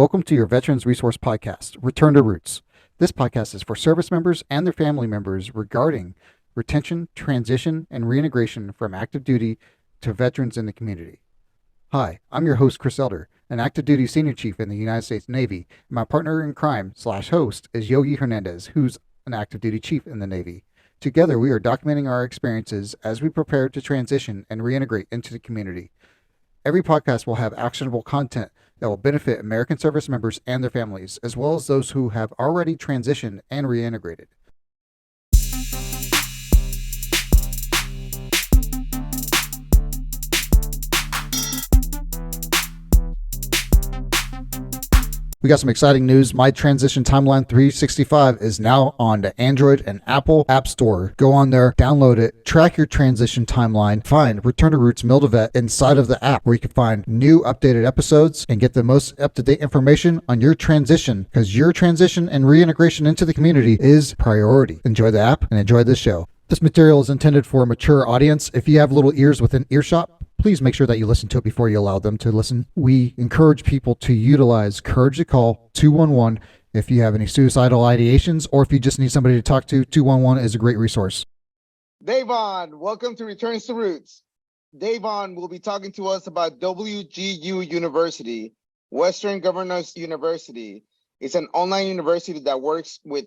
Welcome to your Veterans Resource Podcast, Return to Roots. This podcast is for service members and their family members regarding retention, transition, and reintegration from active duty to veterans in the community. Hi, I'm your host, Chris Elder, an active duty senior chief in the United States Navy, and my partner in crime / host is Yogi Hernandez, who's an active duty chief in the Navy. Together, we are documenting our experiences as we prepare to transition and reintegrate into the community. Every podcast will have actionable content that will benefit American service members and their families, as well as those who have already transitioned and reintegrated. We got some exciting news. My Transition Timeline 365 is now on the Android and Apple App Store. Go on there, download it, track your transition timeline, find ReturnToRoots Mil2Vet inside of the app where you can find new updated episodes and get the most up-to-date information on your transition, because your transition and reintegration into the community is priority. Enjoy the app and enjoy this show. This material is intended for a mature audience. If you have little ears within earshot, please make sure that you listen to it before you allow them to listen. We encourage people to utilize Courage to Call 211 if you have any suicidal ideations, or if you just need somebody to talk to. 211 is a great resource. Davon, welcome to Returns to Roots. Davon will be talking to us about WGU University, Western Governors University. It's an online university that works with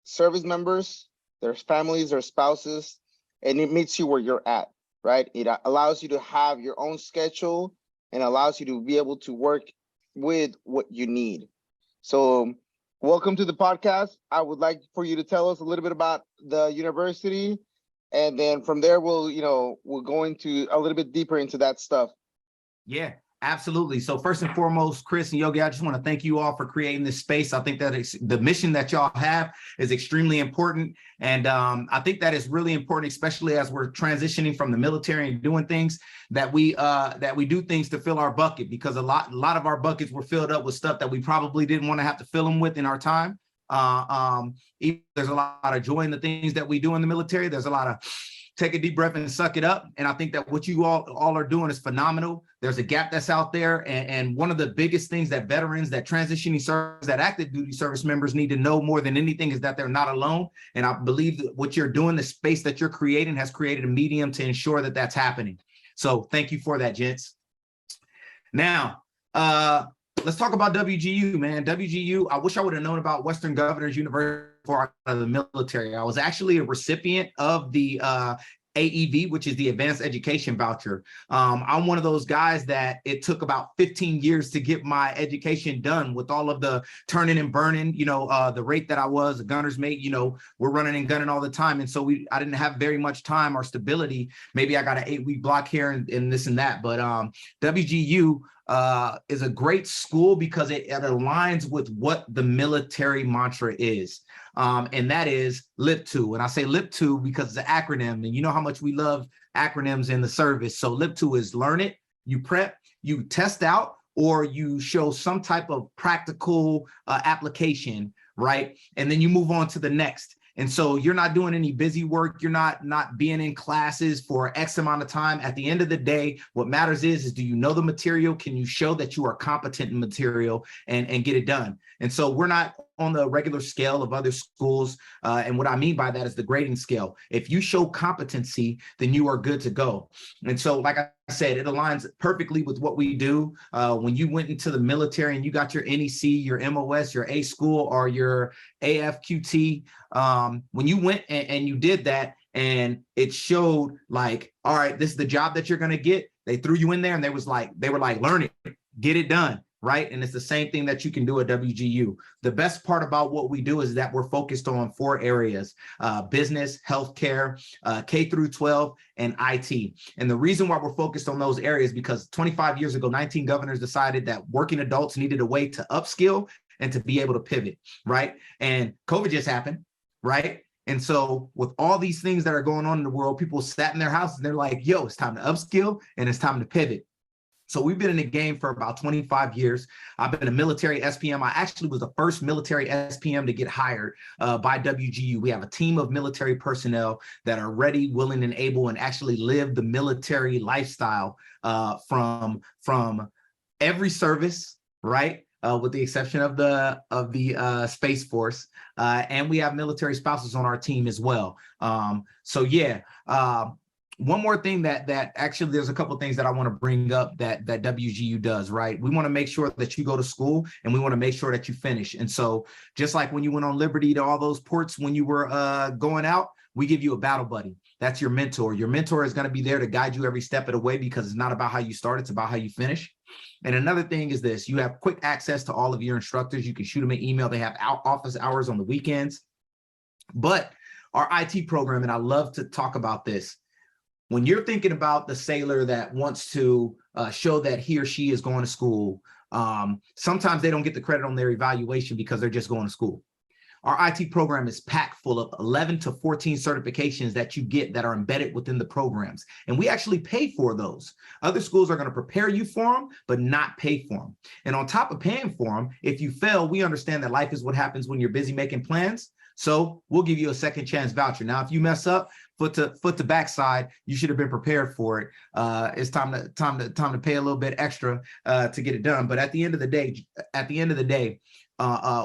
service members, their families, their spouses, and it meets you where you're at. Right? It allows you to have your own schedule and allows you to be able to work with what you need. So welcome to the podcast. I would like for you to tell us a little bit about the university. And then from there, we'll go into a little bit deeper into that stuff. Yeah, absolutely. So first and foremost, Chris and Yogi, I just want to thank you all for creating this space. I think that the mission that y'all have is extremely important. And I think that is really important, especially as we're transitioning from the military and doing things that we do things to fill our bucket, because a lot of our buckets were filled up with stuff that we probably didn't want to have to fill them with in our time. There's a lot of joy in the things that we do in the military. There's a lot of take a deep breath and suck it up. And I think that what you all are doing is phenomenal. There's a gap that's out there. And one of the biggest things that veterans, that transitioning service, that active duty service members need to know more than anything is that they're not alone. And I believe that what you're doing, the space that you're creating, has created a medium to ensure that that's happening. So thank you for that, gents. Now, let's talk about WGU, man. WGU, I wish I would have known about Western Governors University before I got out of the military. I was actually a recipient of the AEV, which is the Advanced Education Voucher. I'm one of those guys that it took about 15 years to get my education done, with all of the turning and burning, the rate that I was a gunner's mate, we're running and gunning all the time. And so I didn't have very much time or stability. Maybe I got an 8-week block here and this and that. But WGU is a great school because it aligns with what the military mantra is. And that is LIP2. And I say LIP2 because it's an acronym, and you know how much we love acronyms in the service. So LIP2 is learn it, you prep, you test out, or you show some type of practical application, right? And then you move on to the next. And so you're not doing any busy work. You're not being in classes for X amount of time. At the end of the day, what matters is do you know the material? Can you show that you are competent in material and get it done? And so we're not on the regular scale of other schools. And what I mean by that is the grading scale. If you show competency, then you are good to go. And so, like I said, it aligns perfectly with what we do. When you went into the military and you got your NEC, your MOS, your A school, or your AFQT, when you went and you did that, and it showed like, all right, this is the job that you're going to get. They threw you in there and they were like, learn it, get it done. Right. And it's the same thing that you can do at WGU. The best part about what we do is that we're focused on 4 areas: business, healthcare, K through 12, and IT. And the reason why we're focused on those areas, because 25 years ago, 19 governors decided that working adults needed a way to upskill and to be able to pivot. Right. And COVID just happened. Right. And so with all these things that are going on in the world, people sat in their houses and they're like, yo, it's time to upskill and it's time to pivot. So we've been in the game for about 25 years. I've been a military SPM. I actually was the first military SPM to get hired by WGU. We have a team of military personnel that are ready, willing, and able, and actually live the military lifestyle from every service, right? with the exception of the Space Force, and we have military spouses on our team as well. So yeah. One more thing that actually there's a couple of things that I want to bring up that WGU does, right? We want to make sure that you go to school, and we want to make sure that you finish. And so just like when you went on Liberty to all those ports when you were going out, we give you a battle buddy. That's your mentor. Your mentor is going to be there to guide you every step of the way, because it's not about how you start, it's about how you finish. And another thing is this: you have quick access to all of your instructors. You can shoot them an email. They have office hours on the weekends. But our IT program, and I love to talk about this, when you're thinking about the sailor that wants to show that he or she is going to school, sometimes they don't get the credit on their evaluation because they're just going to school. Our IT program is packed full of 11 to 14 certifications that you get that are embedded within the programs. And we actually pay for those. Other schools are going to prepare you for them, but not pay for them. And on top of paying for them, if you fail, we understand that life is what happens when you're busy making plans. So we'll give you a second chance voucher. Now, if you mess up, foot to backside, you should have been prepared for it. It's time to pay a little bit extra to get it done. But at the end of the day,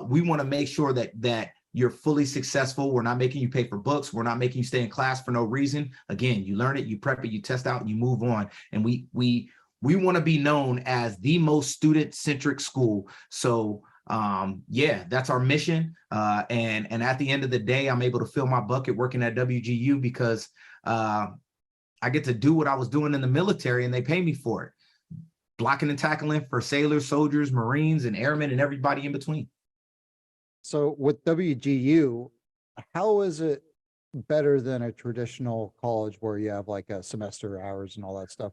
we want to make sure that you're fully successful. We're not making you pay for books. We're not making you stay in class for no reason. Again, you learn it, you prep it, you test out, and you move on. And we want to be known as the most student-centric school. So yeah, that's our mission. And at the end of the day, I'm able to fill my bucket working at WGU because I get to do what I was doing in the military, and they pay me for it. Blocking and tackling for sailors, soldiers, Marines, and airmen, and everybody in between. So with WGU, how is it better than a traditional college where you have like a semester hours and all that stuff?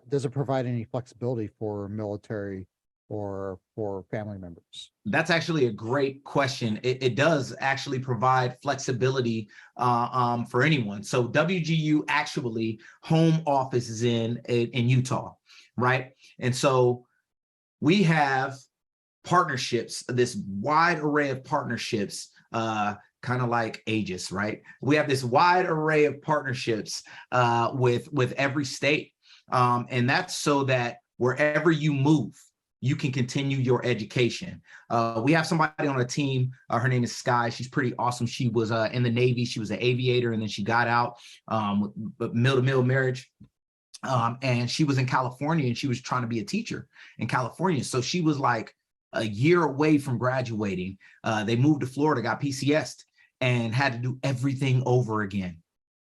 Does it provide any flexibility for military or for family members? That's actually a great question. It does actually provide flexibility for anyone. So WGU actually home office is in Utah, right? And so we have partnerships, this wide array of partnerships, kind of like Aegis, right? We have this wide array of partnerships with every state. And that's so that wherever you move, you can continue your education. We have somebody on a team, her name is Sky. She's pretty awesome. She was in the Navy. She was an aviator, and then she got out with mil-to-mil marriage. And she was in California, and she was trying to be a teacher in California. So she was like a year away from graduating. They moved to Florida, got PCS'd, and had to do everything over again,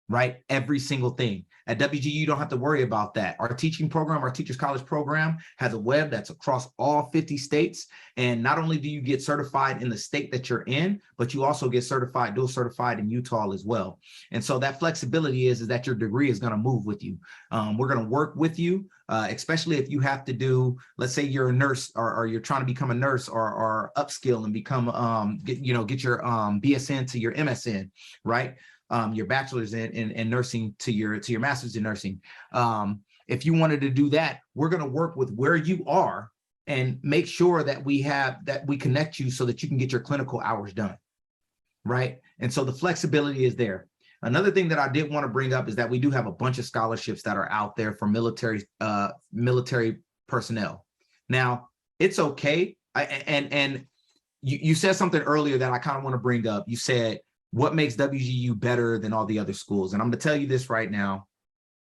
right? Every single thing. At WGU, you don't have to worry about that. Our teaching program, our Teachers College program, has a web that's across all 50 states. And not only do you get certified in the state that you're in, but you also get certified, dual certified in Utah as well. And so that flexibility is that your degree is going to move with you. We're going to work with you, especially if you have to do, let's say you're a nurse or you're trying to become a nurse or upskill and become, get your BSN to your MSN, right? Your bachelor's in nursing to your master's in nursing. If you wanted to do that, we're going to work with where you are and make sure that we connect you so that you can get your clinical hours done, right? And so the flexibility is there. Another thing that I did want to bring up is that we do have a bunch of scholarships that are out there for military personnel. Now, it's okay. And you said something earlier that I kind of want to bring up. You said, what makes WGU better than all the other schools? And I'm going to tell you this right now.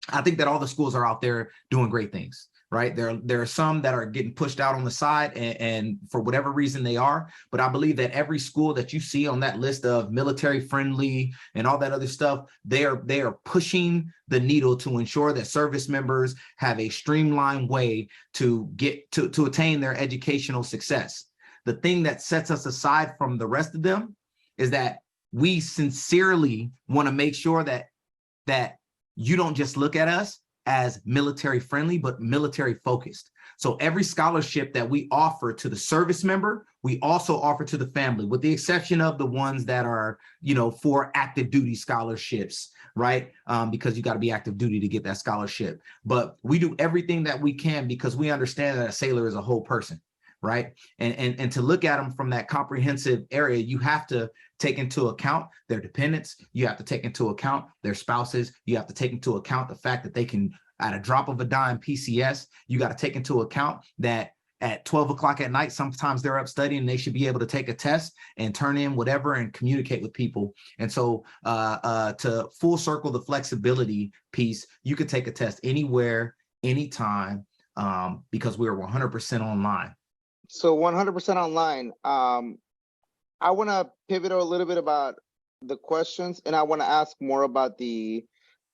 I think that all the schools are out there doing great things, right? There are some that are getting pushed out on the side and for whatever reason they are. But I believe that every school that you see on that list of military friendly and all that other stuff, they are pushing the needle to ensure that service members have a streamlined way to get to attain their educational success. The thing that sets us aside from the rest of them is that we sincerely want to make sure that you don't just look at us as military friendly, but military focused. So every scholarship that we offer to the service member, we also offer to the family, with the exception of the ones that are, for active duty scholarships, right? Because you got to be active duty to get that scholarship. But we do everything that we can because we understand that a sailor is a whole person, right? And to look at them from that comprehensive area, you have to take into account their dependents. You have to take into account their spouses. You have to take into account the fact that they can, at a drop of a dime, PCS. You got to take into account that at 12 o'clock at night. Sometimes they're up studying. They should be able to take a test and turn in whatever and communicate with people. And so to full circle the flexibility piece, you could take a test anywhere, anytime, because we're 100% online. So 100% online. I want to pivot a little bit about the questions, and I want to ask more about the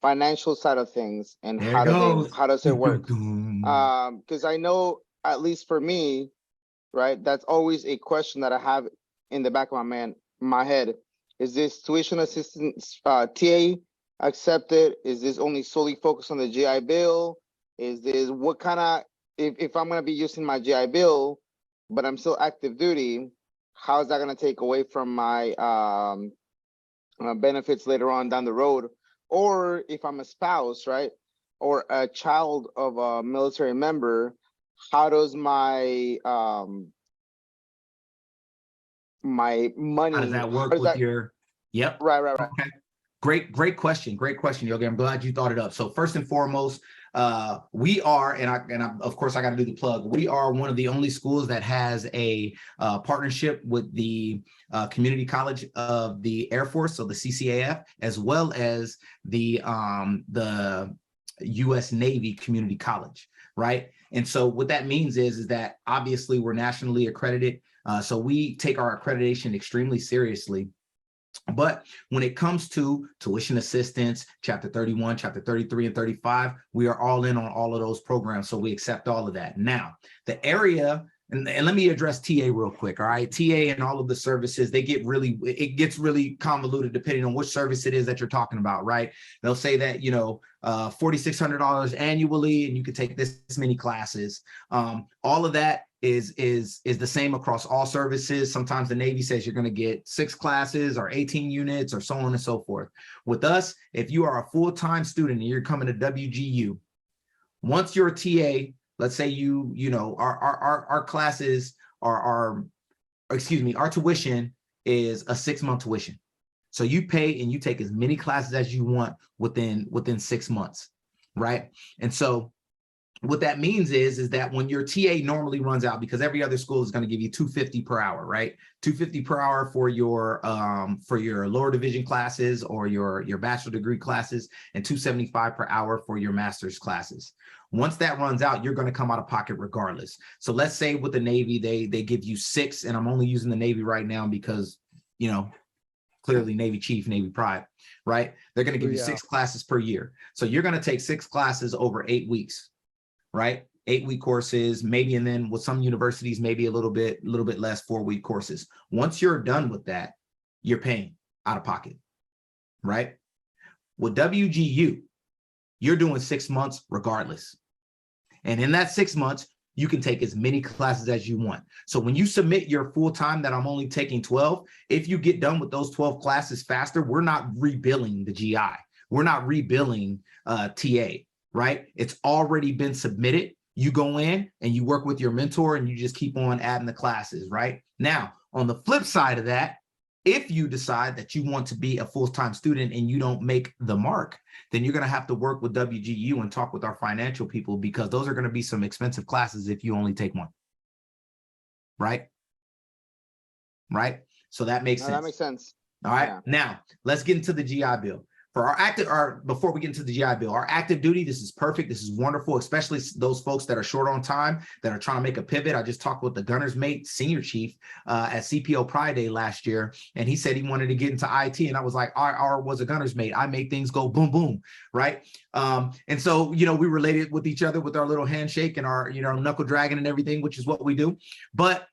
financial side of things and how does it work? Because I know, at least for me, right, that's always a question that I have in the back of my head. Is this tuition assistance TA accepted? Is this only solely focused on the GI Bill? Is this what kind of, if I'm going to be using my GI Bill, but I'm still active duty, how is that going to take away from my benefits later on down the road? Or if I'm a spouse, right, or a child of a military member, how does my my money, how does that work with your, yep. Right. Okay. Great question. Yogi. I'm glad you thought it up. So first and foremost, we are, and I of course I got to do the plug. We are one of the only schools that has a partnership with the Community College of the Air Force, so the CCAF, as well as the U.S. Navy Community College, right? And so what that means is that obviously we're nationally accredited, so we take our accreditation extremely seriously. But when it comes to tuition assistance, Chapter 31, Chapter 33, and 35, we are all in on all of those programs. So we accept all of that. Now, the area, and let me address TA real quick, all right? TA and all of the services, it gets really convoluted depending on which service it is that you're talking about, right? They'll say that, $4,600 annually, and you could take this many classes. All of that is the same across all services. Sometimes the Navy says you're going to get 6 classes or 18 units or so on and so forth. With us, if you are a full-time student and you're coming to WGU, once you're a TA, let's say our classes our tuition is a 6-month tuition. So you pay and you take as many classes as you want within 6 months, right? And so what that means is that when your TA normally runs out, because every other school is going to give you $250 per hour, right? $250 per hour for your lower division classes or your bachelor degree classes, and $275 per hour for your master's classes. Once that runs out, you're going to come out of pocket regardless. So let's say with the Navy, they give you 6, and I'm only using the Navy right now because, clearly Navy Chief, Navy Pride, right? They're going to give you 6 classes per year. So you're going to take 6 classes over 8 weeks. Right? 8-week courses, maybe, and then with some universities, maybe a little bit less, 4-week courses. Once you're done with that, you're paying out of pocket, right? With WGU, you're doing 6 months regardless. And in that 6 months, you can take as many classes as you want. So when you submit your full time that I'm only taking 12, if you get done with those 12 classes faster, we're not rebilling the GI. We're not rebilling TA. Right? It's already been submitted. You go in and you work with your mentor and you just keep on adding the classes, right? Now, on the flip side of that, if you decide that you want to be a full-time student and you don't make the mark, then you're going to have to work with WGU and talk with our financial people, because those are going to be some expensive classes if you only take one. Right? Right? So that makes sense. That makes sense. All right. Yeah. Now, let's get into the GI Bill. For before we get into the GI Bill, our active duty, this is perfect. This is wonderful, especially those folks that are short on time, that are trying to make a pivot. I just talked with the gunner's mate, senior chief at CPO Pride Day last year, and he said he wanted to get into IT. And I was like, I was a gunner's mate. I make things go boom, boom, right? And so, we related with each other with our little handshake and our, knuckle dragging and everything, which is what we do. But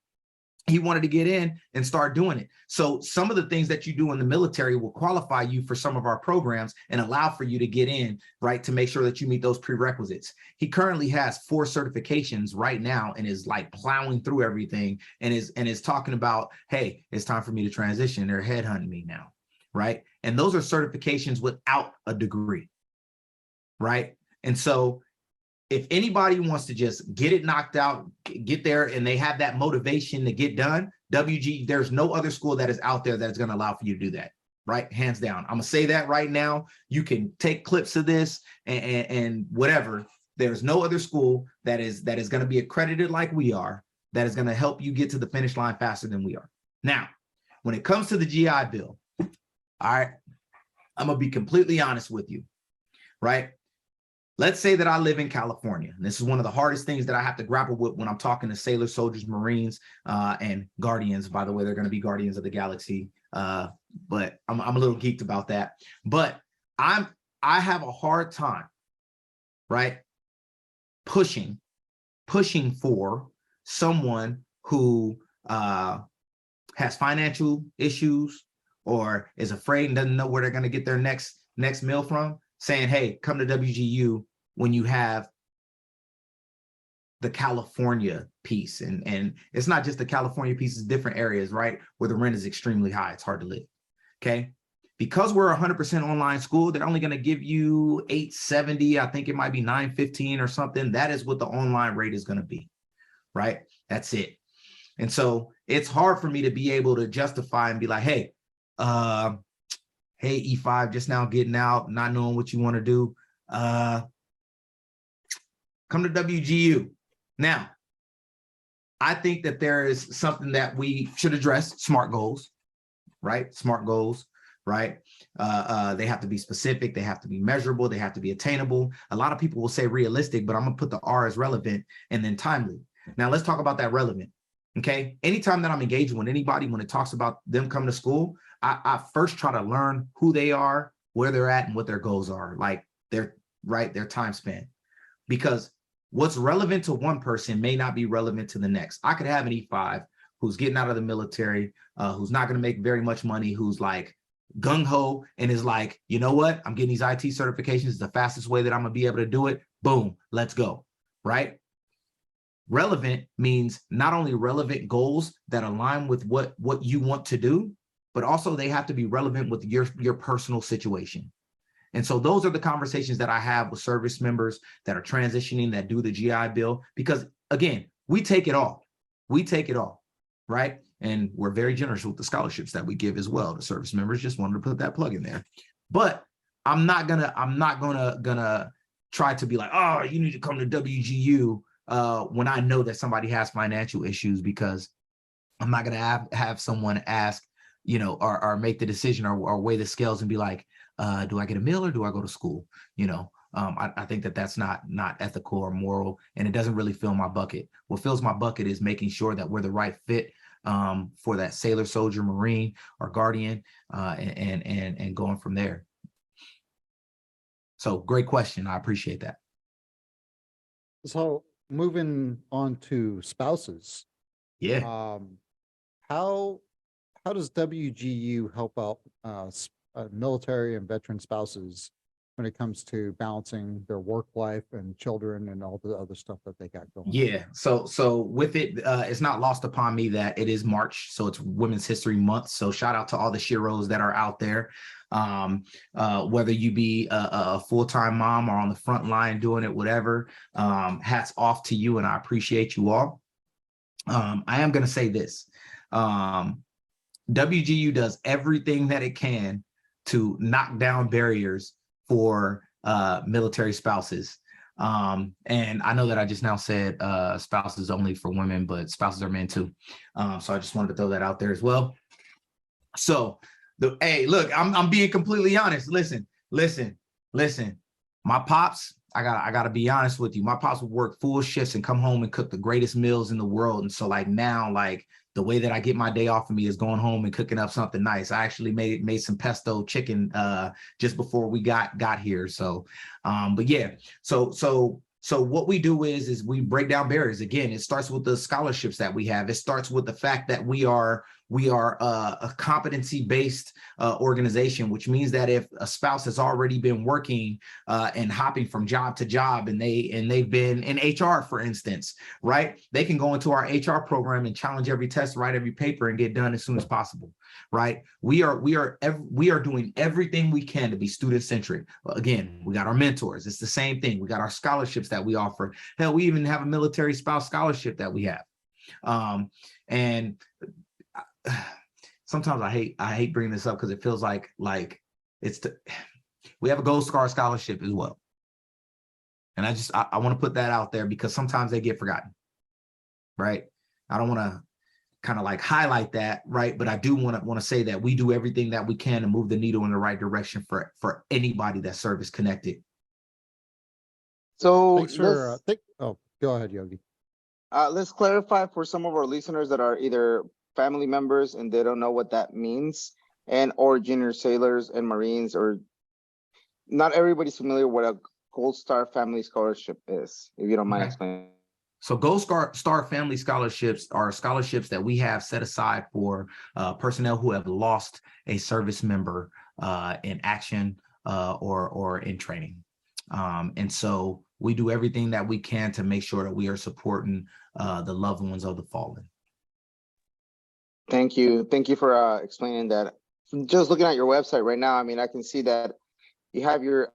he wanted to get in and start doing it. So some of the things that you do in the military will qualify you for some of our programs and allow for you to get in, right, to make sure that you meet those prerequisites. He currently has 4 certifications right now and is like plowing through everything and is talking about, hey, it's time for me to transition. They're headhunting me now, right? And those are certifications without a degree, right? And so if anybody wants to just get it knocked out, get there, and they have that motivation to get done, there's no other school that is out there that's going to allow for you to do that, right? Hands down. I'm going to say that right now. You can take clips of this and whatever. There's no other school that is going to be accredited like we are, that is going to help you get to the finish line faster than we are. Now, when it comes to the GI Bill, all right, I'm going to be completely honest with you, right? Let's say that I live in California, and this is one of the hardest things that I have to grapple with when I'm talking to sailors, soldiers, Marines, and Guardians. By the way, they're going to be Guardians of the Galaxy, but I'm a little geeked about that. But I have a hard time, right, pushing for someone who has financial issues or is afraid and doesn't know where they're going to get their next meal from, saying, hey, come to WGU when you have the California piece. And it's not just the California piece, it's different areas, right, where the rent is extremely high. It's hard to live, okay? Because we're 100% online school, they're only going to give you $870. I think it might be $915 or something. That is what the online rate is going to be, right? That's it. And so it's hard for me to be able to justify and be like, hey, hey, E5, just now getting out, not knowing what you want to do. Come to WGU. Now, I think that there is something that we should address, SMART goals, right? SMART goals, right? They have to be specific. They have to be measurable. They have to be attainable. A lot of people will say realistic, but I'm going to put the R as relevant and then timely. Now, let's talk about that relevant. Okay. Anytime that I'm engaging with anybody, when it talks about them coming to school, I first try to learn who they are, where they're at, and what their goals are, like their time span. Because what's relevant to one person may not be relevant to the next. I could have an E5 who's getting out of the military, who's not going to make very much money, who's like gung-ho and is like, you know what? I'm getting these IT certifications. It's the fastest way that I'm going to be able to do it. Boom, let's go, right? Relevant means not only relevant goals that align with what you want to do, but also they have to be relevant with your personal situation. And so those are the conversations that I have with service members that are transitioning, that do the GI Bill, because again, we take it all. We take it all, right? And we're very generous with the scholarships that we give as well to service members. Just wanted to put that plug in there. But I'm not gonna try to be like, oh, you need to come to WGU when I know that somebody has financial issues, because I'm not gonna have someone ask, you know, or make the decision or weigh the scales and be like, do I get a meal or do I go to school? You know, I think that that's not ethical or moral, and it doesn't really fill my bucket. What fills my bucket is making sure that we're the right fit for that sailor, soldier, Marine, or Guardian, and going from there. So great question. I appreciate that. So moving on to spouses. Yeah. How does WGU help out military and veteran spouses when it comes to balancing their work life and children and all the other stuff that they got going? Yeah. So with it, it's not lost upon me that it is March. So it's Women's History Month. So shout out to all the sheroes that are out there. Whether you be a full-time mom or on the front line doing it, whatever, hats off to you. And I appreciate you all. I am going to say this. WGU does everything that it can to knock down barriers for military spouses. And I know that I just now said spouses only for women, but spouses are men too. So I just wanted to throw that out there as well. So hey, look, I'm being completely honest. Listen. My pops, I gotta be honest with you. My pops would work full shifts and come home and cook the greatest meals in the world. And so like now, like the way that I get my day off of me is going home and cooking up something nice. I actually made some pesto chicken just before we got here. So, but yeah, so what we do is we break down barriers. Again, it starts with the scholarships that we have. It starts with the fact that we are a competency-based organization, which means that if a spouse has already been working and hopping from job to job, and they've been in HR, for instance, right? They can go into our HR program and challenge every test, write every paper, and get done as soon as possible, right? We are doing everything we can to be student-centric. Again, we got our mentors. It's the same thing. We got our scholarships that we offer. Hell, we even have a military spouse scholarship that we have. And sometimes I hate bringing this up because it feels like we have a Gold Star scholarship as well. And I want to put that out there because sometimes they get forgotten, right? I don't want to kind of like highlight that, right? But I do want to say that we do everything that we can to move the needle in the right direction for anybody that's service connected. So Thanks for go ahead, Yogi. let's clarify for some of our listeners that are either family members and they don't know what that means, and or junior sailors and Marines, or not everybody's familiar what a Gold Star Family Scholarship is, if you don't mind explaining. So Gold Star Family Scholarships are scholarships that we have set aside for personnel who have lost a service member in action or in training. And so we do everything that we can to make sure that we are supporting the loved ones of the fallen. Thank you. Thank you for explaining that. Just looking at your website right now, I mean, I can see that you have your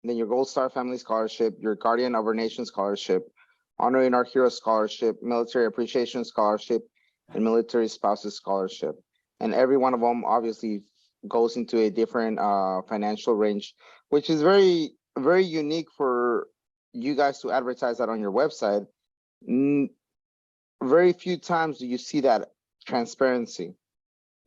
Gold Star Family Scholarship, your Guardian of Our Nation Scholarship, Honoring Our Heroes Scholarship, Military Appreciation Scholarship, and Military Spouses Scholarship. And every one of them obviously goes into a different financial range, which is very, very unique for you guys to advertise that on your website. Very few times do you see that transparency,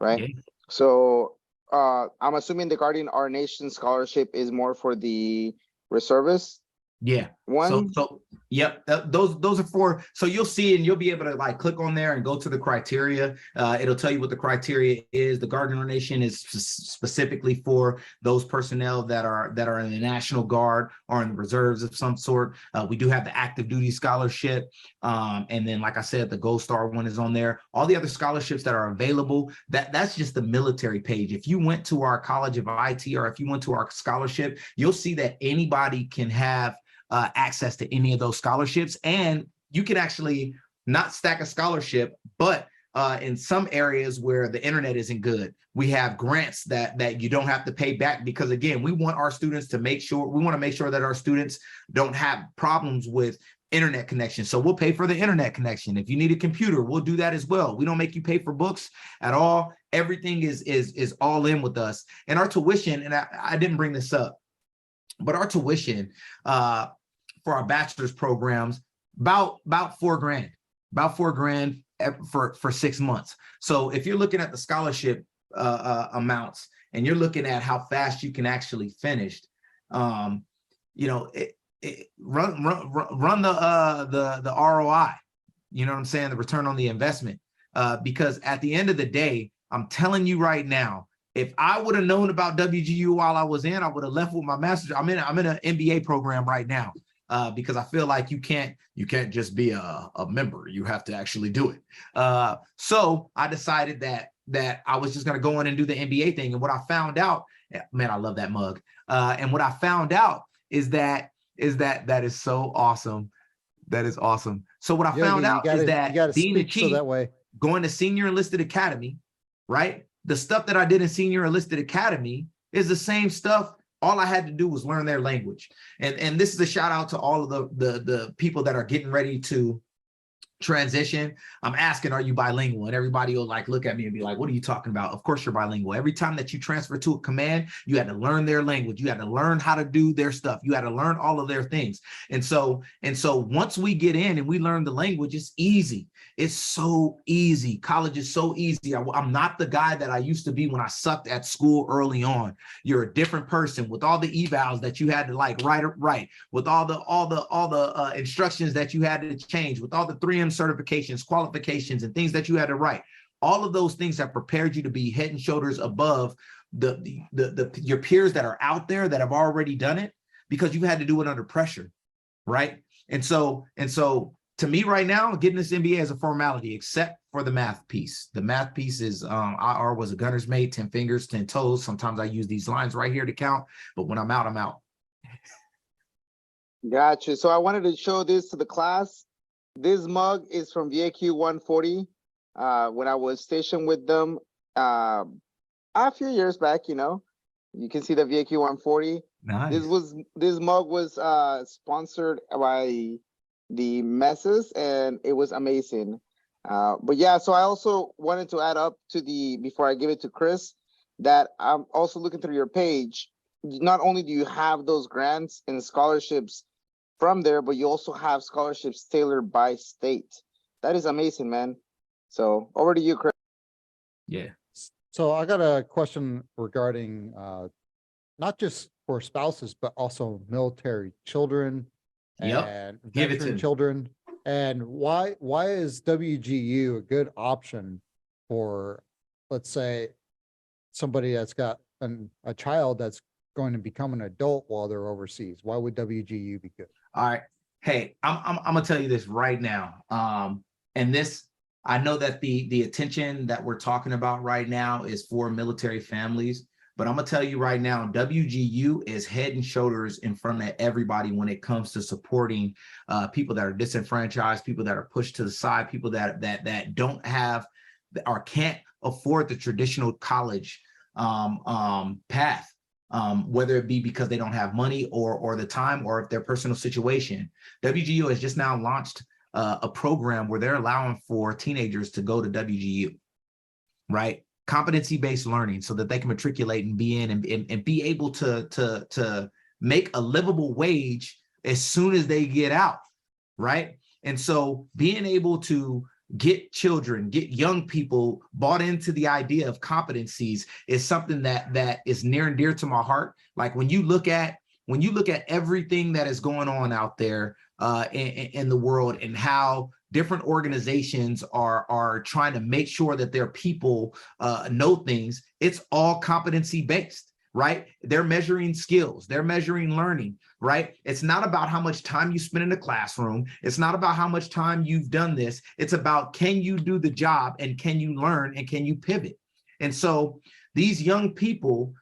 right? Yeah. So I'm assuming the Guardian Our Nation Scholarship is more for the reservists. Yeah. One. So yep. Those are for, so you'll see, and you'll be able to like click on there and go to the criteria. It'll tell you what the criteria is. The Guardian of Our Nation is specifically for those personnel that are in the National Guard or in the reserves of some sort. We do have the active duty scholarship. And then, like I said, the Gold Star one is on there. All the other scholarships that are available, that's just the military page. If you went to our College of IT, or if you went to our scholarship, you'll see that anybody can have access to any of those scholarships, and you can actually not stack a scholarship, but in some areas where the internet isn't good, we have grants that you don't have to pay back, because again, we want our students to make sure that our students don't have problems with internet connection. So we'll pay for the internet connection. If you need a computer, we'll do that as well. We don't make you pay for books at all. Everything is all in with us. And our tuition, and I didn't bring this up, but our tuition for our bachelor's programs, about $4,000 for 6 months. So if you're looking at the scholarship amounts, and you're looking at how fast you can actually finish, run the ROI. You know what I'm saying? The return on the investment, because at the end of the day, I'm telling you right now, if I would have known about WGU while I was in, I would have left with my master's. I'm in an MBA program right now because I feel like you can't just be a member. You have to actually do it. So I decided that I was just going to go in and do the MBA thing. And what I found out, man, I love that mug. And what I found out is that is so awesome. That is awesome. So what I found out is that being the chief, that way, going to Senior Enlisted Academy, right? The stuff that I did in Senior Enlisted Academy is the same stuff. All I had to do was learn their language. And this is a shout out to all of the people that are getting ready to transition. I'm asking, are you bilingual? And everybody will like look at me and be like, what are you talking about? Of course you're bilingual. Every time that you transfer to a command, you had to learn their language. You had to learn how to do their stuff. You had to learn all of their things. And so once we get in and we learn the language, it's easy. It's so easy. College is so easy. I'm not the guy that I used to be when I sucked at school early on. You're a different person with all the evals that you had to like write, with all the instructions that you had to change, with all the 3M certifications, qualifications, and things that you had to write. All of those things that prepared you to be head and shoulders above your peers that are out there that have already done it, because you had to do it under pressure, right? And so to me right now, getting this MBA is a formality, except for the math piece. The math piece is I was a gunner's mate, 10 fingers, 10 toes. Sometimes I use these lines right here to count, but when I'm out, I'm out. Gotcha. So I wanted to show this to the class. This mug is from VAQ 140. When I was stationed with them a few years back, you can see the VAQ 140. Nice. This mug was sponsored by the messes, and it was amazing. But yeah, so I also wanted to add up to before I give it to Chris, that I'm also looking through your page. Not only do you have those grants and scholarships from there, but you also have scholarships tailored by state. That is amazing, man. So over to you, Chris. Yeah. So I got a question regarding not just for spouses, but also military children Yep. and Give it to veteran me. children. And why is WGU a good option for, let's say, somebody that's got a child that's going to become an adult while they're overseas? Why would WGU be good? All right. Hey, I'm gonna tell you this right now. And this, I know that the attention that we're talking about right now is for military families, but I'm gonna tell you right now, WGU is head and shoulders in front of everybody when it comes to supporting people that are disenfranchised, people that are pushed to the side, people that don't have or can't afford the traditional college path. Whether it be because they don't have money or the time or if their personal situation. WGU has just now launched a program where they're allowing for teenagers to go to WGU, right? Competency-based learning so that they can matriculate and be in and be able to make a livable wage as soon as they get out, right? And so being able to get children, get young people bought into the idea of competencies is something that is near and dear to my heart. Like when you look at everything that is going on out there in the world and how different organizations are trying to make sure that their people know things, it's all competency based, right? They're measuring skills, they're measuring learning, right? It's not about how much time you spend in the classroom. It's not about how much time you've done this. It's about, can you do the job and can you learn and can you pivot? And so these young people,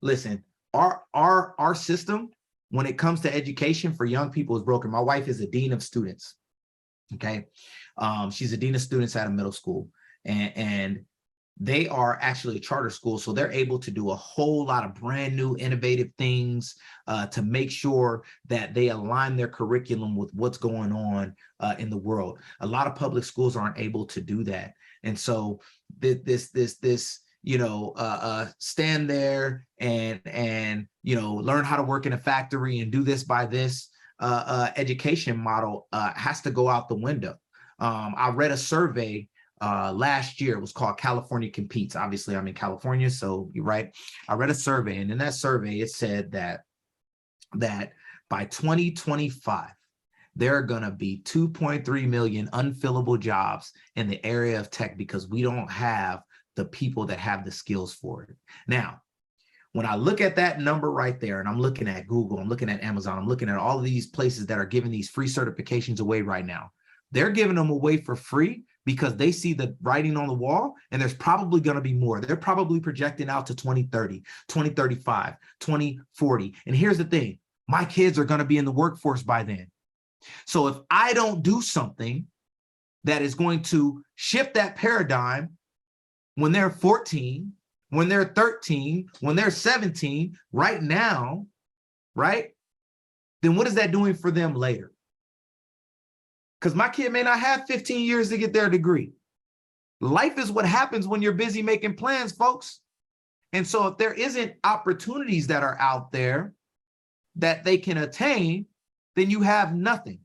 listen, our system when it comes to education for young people is broken. My wife is a dean of students. Okay. She's a dean of students at a middle school, and they are actually a charter school. So they're able to do a whole lot of brand new innovative things to make sure that they align their curriculum with what's going on in the world. A lot of public schools aren't able to do that. And so this stand there and learn how to work in a factory and do this by this education model has to go out the window. I read a survey last year. It was called California Competes. Obviously, I'm in California, so you're right. I read a survey, and in that survey, it said that by 2025, there are going to be 2.3 million unfillable jobs in the area of tech because we don't have the people that have the skills for it. Now, when I look at that number right there, and I'm looking at Google, I'm looking at Amazon, I'm looking at all of these places that are giving these free certifications away right now, they're giving them away for free because they see the writing on the wall, and there's probably going to be more. They're probably projecting out to 2030, 2035, 2040. And here's the thing, my kids are going to be in the workforce by then. So if I don't do something that is going to shift that paradigm when they're 14, when they're 13, when they're 17, right now, right? Then what is that doing for them later? Because my kid may not have 15 years to get their degree. Life is what happens when you're busy making plans, folks. And so if there isn't opportunities that are out there that they can attain, then you have nothing.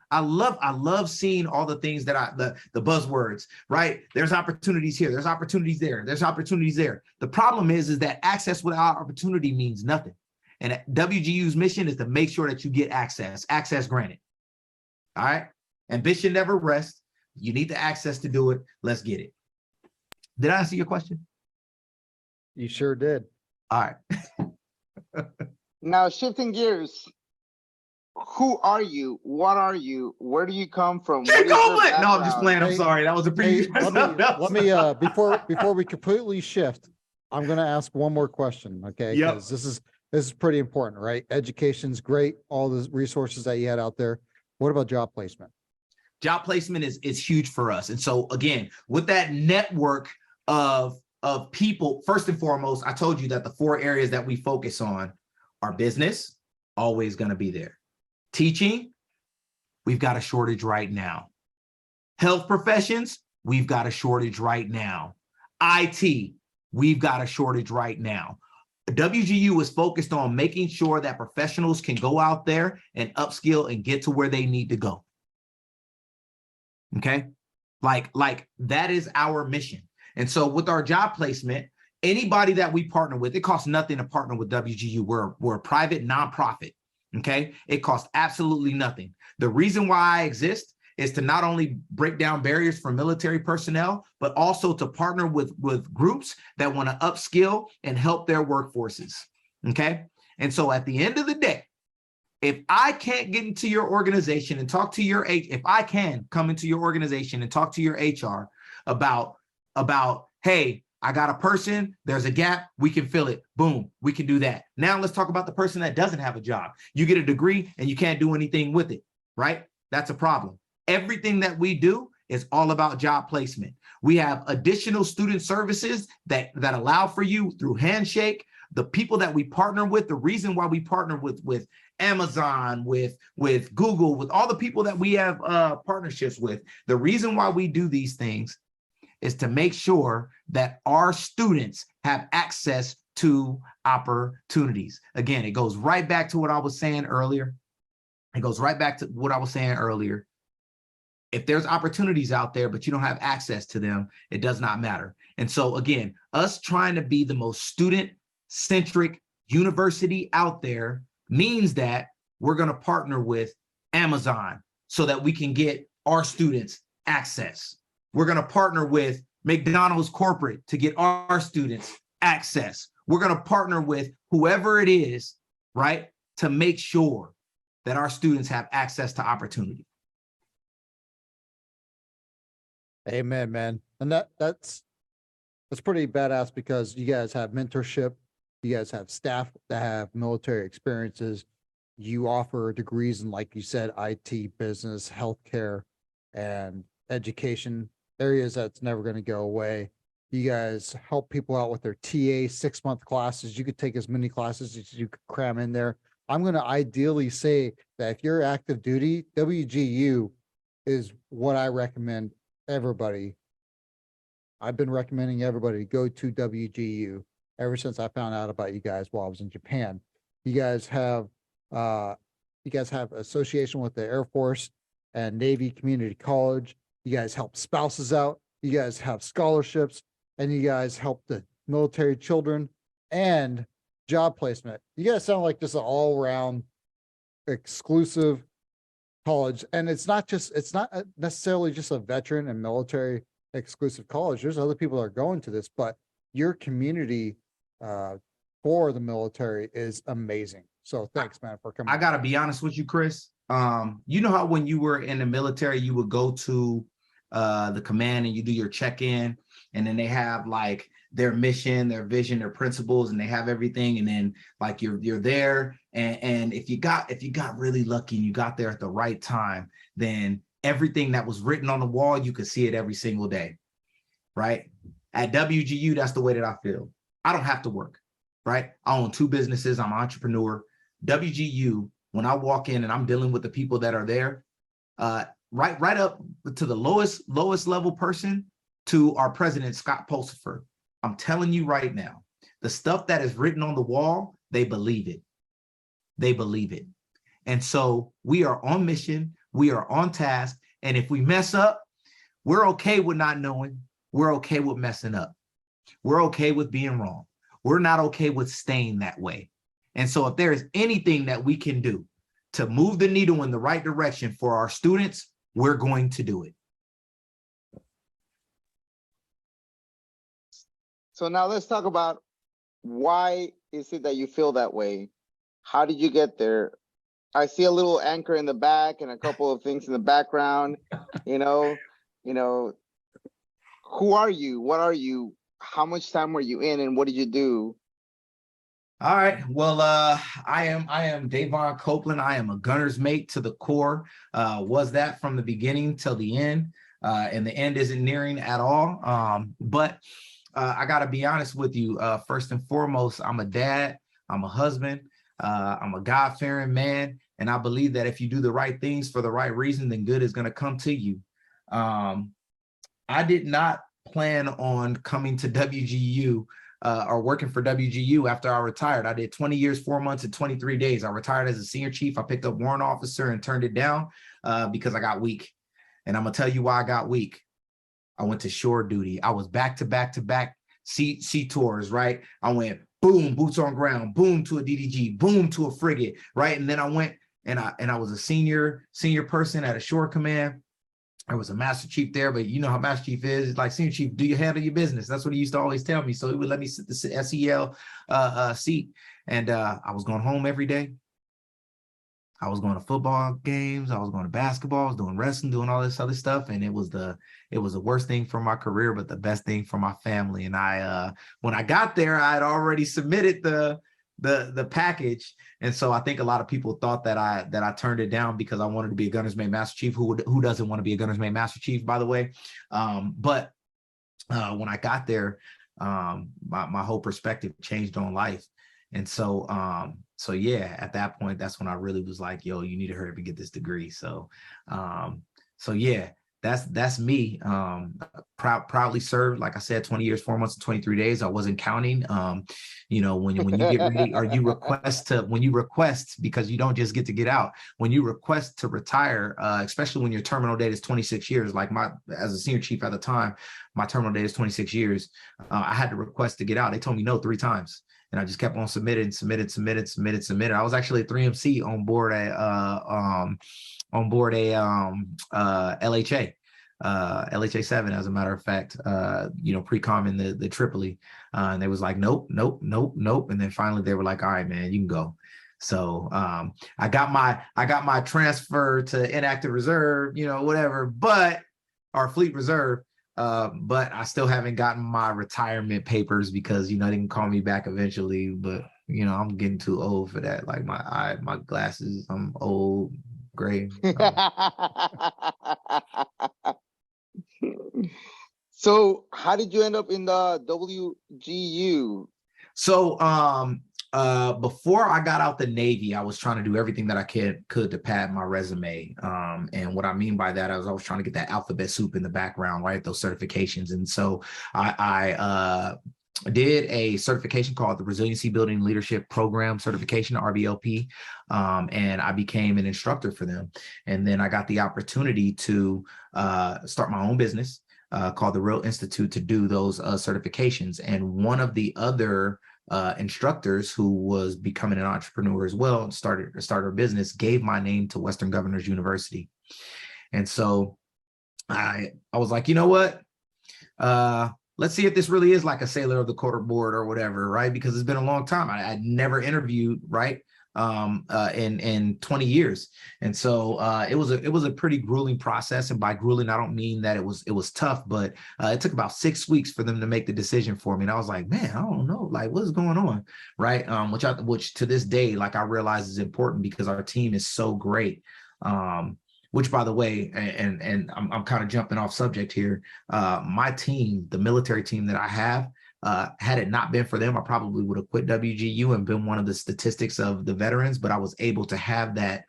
I love seeing all the things that the buzzwords, right? There's opportunities here, there's opportunities there, there's opportunities there. The problem is that access without opportunity means nothing. And WGU's mission is to make sure that you get access granted. All right. Ambition never rests. You need the access to do it. Let's get it. Did I answer your question? You sure did. All right. Now, shifting gears, who are you? What are you? Where do you come from? No, I'm just playing. I'm sorry. That was a preview. Let me before we completely shift, I'm going to ask one more question. Okay. Yep. Because this is pretty important, right? Education's great. All the resources that you had out there. What about job placement? Job placement is huge for us. And so again, with that network of people, first and foremost, I told you that the 4 areas that we focus on are business, always going to be there. Teaching, we've got a shortage right now. Health professions, we've got a shortage right now. IT, we've got a shortage right now. WGU is focused on making sure that professionals can go out there and upskill and get to where they need to go. Okay. Like that is our mission. And so with our job placement, anybody that we partner with, it costs nothing to partner with WGU. We're a private nonprofit. Okay. It costs absolutely nothing. The reason why I exist is to not only break down barriers for military personnel, but also to partner with groups that want to upskill and help their workforces. Okay. And so at the end of the day, if I can't get into your organization and talk to if I can come into your organization and talk to your HR about, hey, I got a person, there's a gap, we can fill it. Boom, we can do that. Now let's talk about the person that doesn't have a job. You get a degree and you can't do anything with it, right? That's a problem. Everything that we do is all about job placement. We have additional student services that allow for you through Handshake. The people that we partner with, the reason why we partner with Amazon, with Google, with all the people that we have partnerships with, the reason why we do these things is to make sure that our students have access to opportunities. Again, it goes right back to what I was saying earlier. If there's opportunities out there, but you don't have access to them, it does not matter. And so again, us trying to be the most student-centric university out there means that we're going to partner with Amazon so that we can get our students access. We're going to partner with McDonald's corporate to get our students access. We're going to partner with whoever it is, right, to make sure that our students have access to opportunity. Amen, man. And that's pretty badass because you guys have mentorship. You guys have staff that have military experiences. You offer degrees in, like you said, IT, business, healthcare, and education, areas that's never going to go away. You guys help people out with their TA 6-month classes. You could take as many classes as you could cram in there. I'm going to ideally say that if you're active duty, WGU is what I recommend everybody. I've been recommending everybody to go to WGU ever since I found out about you guys while I was in Japan. You guys have association with the Air Force and Navy Community College. You guys help spouses out. You guys have scholarships, and you guys help the military children and job placement. You guys sound like just an all-around exclusive college. And it's not necessarily just a veteran and military exclusive college. There's other people that are going to this, but your community for the military is amazing. So thanks, man, for coming. I got to be honest with you, Chris. You know how when you were in the military, you would go to the command and you do your check-in, and then they have like their mission, their vision, their principles, and they have everything. And then like you're there. And if you got really lucky and you got there at the right time, then everything that was written on the wall, you could see it every single day. Right? At WGU, that's the way that I feel. I don't have to work. Right? I own 2 businesses. I'm an entrepreneur. WGU, when I walk in and I'm dealing with the people that are there, right up to the lowest level person, to our president, Scott Pulsifer. I'm telling you right now, the stuff that is written on the wall, they believe it. They believe it. And so we are on mission. We are on task. And if we mess up, we're okay with not knowing. We're okay with messing up. We're okay with being wrong. We're not okay with staying that way. And so if there is anything that we can do to move the needle in the right direction for our students, we're going to do it. So now let's talk about, why is it that you feel that way? How did you get there? I see a little anchor in the back and a couple of things in the background. You know, who are you? What are you? How much time were you in, and what did you do? All right. Well, I am Davon Copeland. I am a gunner's mate to the core. Was that from the beginning till the end, and the end isn't nearing at all. But I got to be honest with you. First and foremost, I'm a dad. I'm a husband. I'm a God-fearing man, and I believe that if you do the right things for the right reason, then good is going to come to you. I did not plan on coming to WGU or working for WGU after I retired. I did 20 years, 4 months, and 23 days. I retired as a senior chief. I picked up warrant officer and turned it down because I got weak. And I'm gonna tell you why I got weak. I went to shore duty. I was back to back to back sea tours, right? I went boom, boots on ground, boom to a DDG, boom to a frigate, right? And then I went and I was a senior person at a shore command. I was a master chief there, but you know how master chief is. It's like, senior chief, do you handle your business? That's what he used to always tell me. So he would let me sit the SEL seat. And I was going home every day. I was going to football games. I was going to basketball. I was doing wrestling, doing all this other stuff. And it was the worst thing for my career, but the best thing for my family. And when I got there, I had already submitted the package. And so I think a lot of people thought that I turned it down because I wanted to be a gunner's mate master chief. Who doesn't want to be a gunner's mate master chief, by the way? But when I got there, my whole perspective changed on life. And so yeah, at that point, that's when I really was like, yo, you need to hurry up and get this degree. So yeah, that's me. Proudly served, like I said, 20 years, 4 months, and 23 days. I wasn't counting. You know, when you get ready, or you request, because you don't just get to get out, when you request to retire, especially when your terminal date is 26 years, like as a senior chief at the time, my terminal date is 26 years. I had to request to get out. They told me no 3 times. And I just kept on submitting. I was actually a 3MC on board LHA, LHA 7, as a matter of fact, you know, pre-com in the Tripoli. And they was like, nope. And then finally they were like, all right, man, you can go. So I got my transfer to inactive reserve, you know, whatever, but our fleet reserve. But I still haven't gotten my retirement papers because, you know, they can call me back eventually, but, you know, I'm getting too old for that. Like my glasses, I'm old, gray. So how did you end up in the WGU? So, before I got out the Navy, I was trying to do everything that I could to pad my resume. And what I mean by that, I was always trying to get that alphabet soup in the background, right? Those certifications. And so I did a certification called the Resiliency Building Leadership Program Certification, RBLP. And I became an instructor for them. And then I got the opportunity to start my own business called the Real Institute to do those certifications. And one of the other instructors who was becoming an entrepreneur as well and started a business gave my name to Western Governors University. And so I was like, you know what? Let's see if this really is like a sailor of the quarter board or whatever, right? Because it's been a long time. I'd never interviewed, right? In 20 years. And so it was a pretty grueling process. And by grueling, I don't mean that it was tough, but it took about 6 weeks for them to make the decision for me. And I was like, man, I don't know, like, what's going on, right? Which to this day, like, I realize is important because our team is so great. Which, by the way, and I'm kind of jumping off subject here. My team, the military team that I have, had it not been for them, I probably would have quit WGU and been one of the statistics of the veterans. But I was able to have that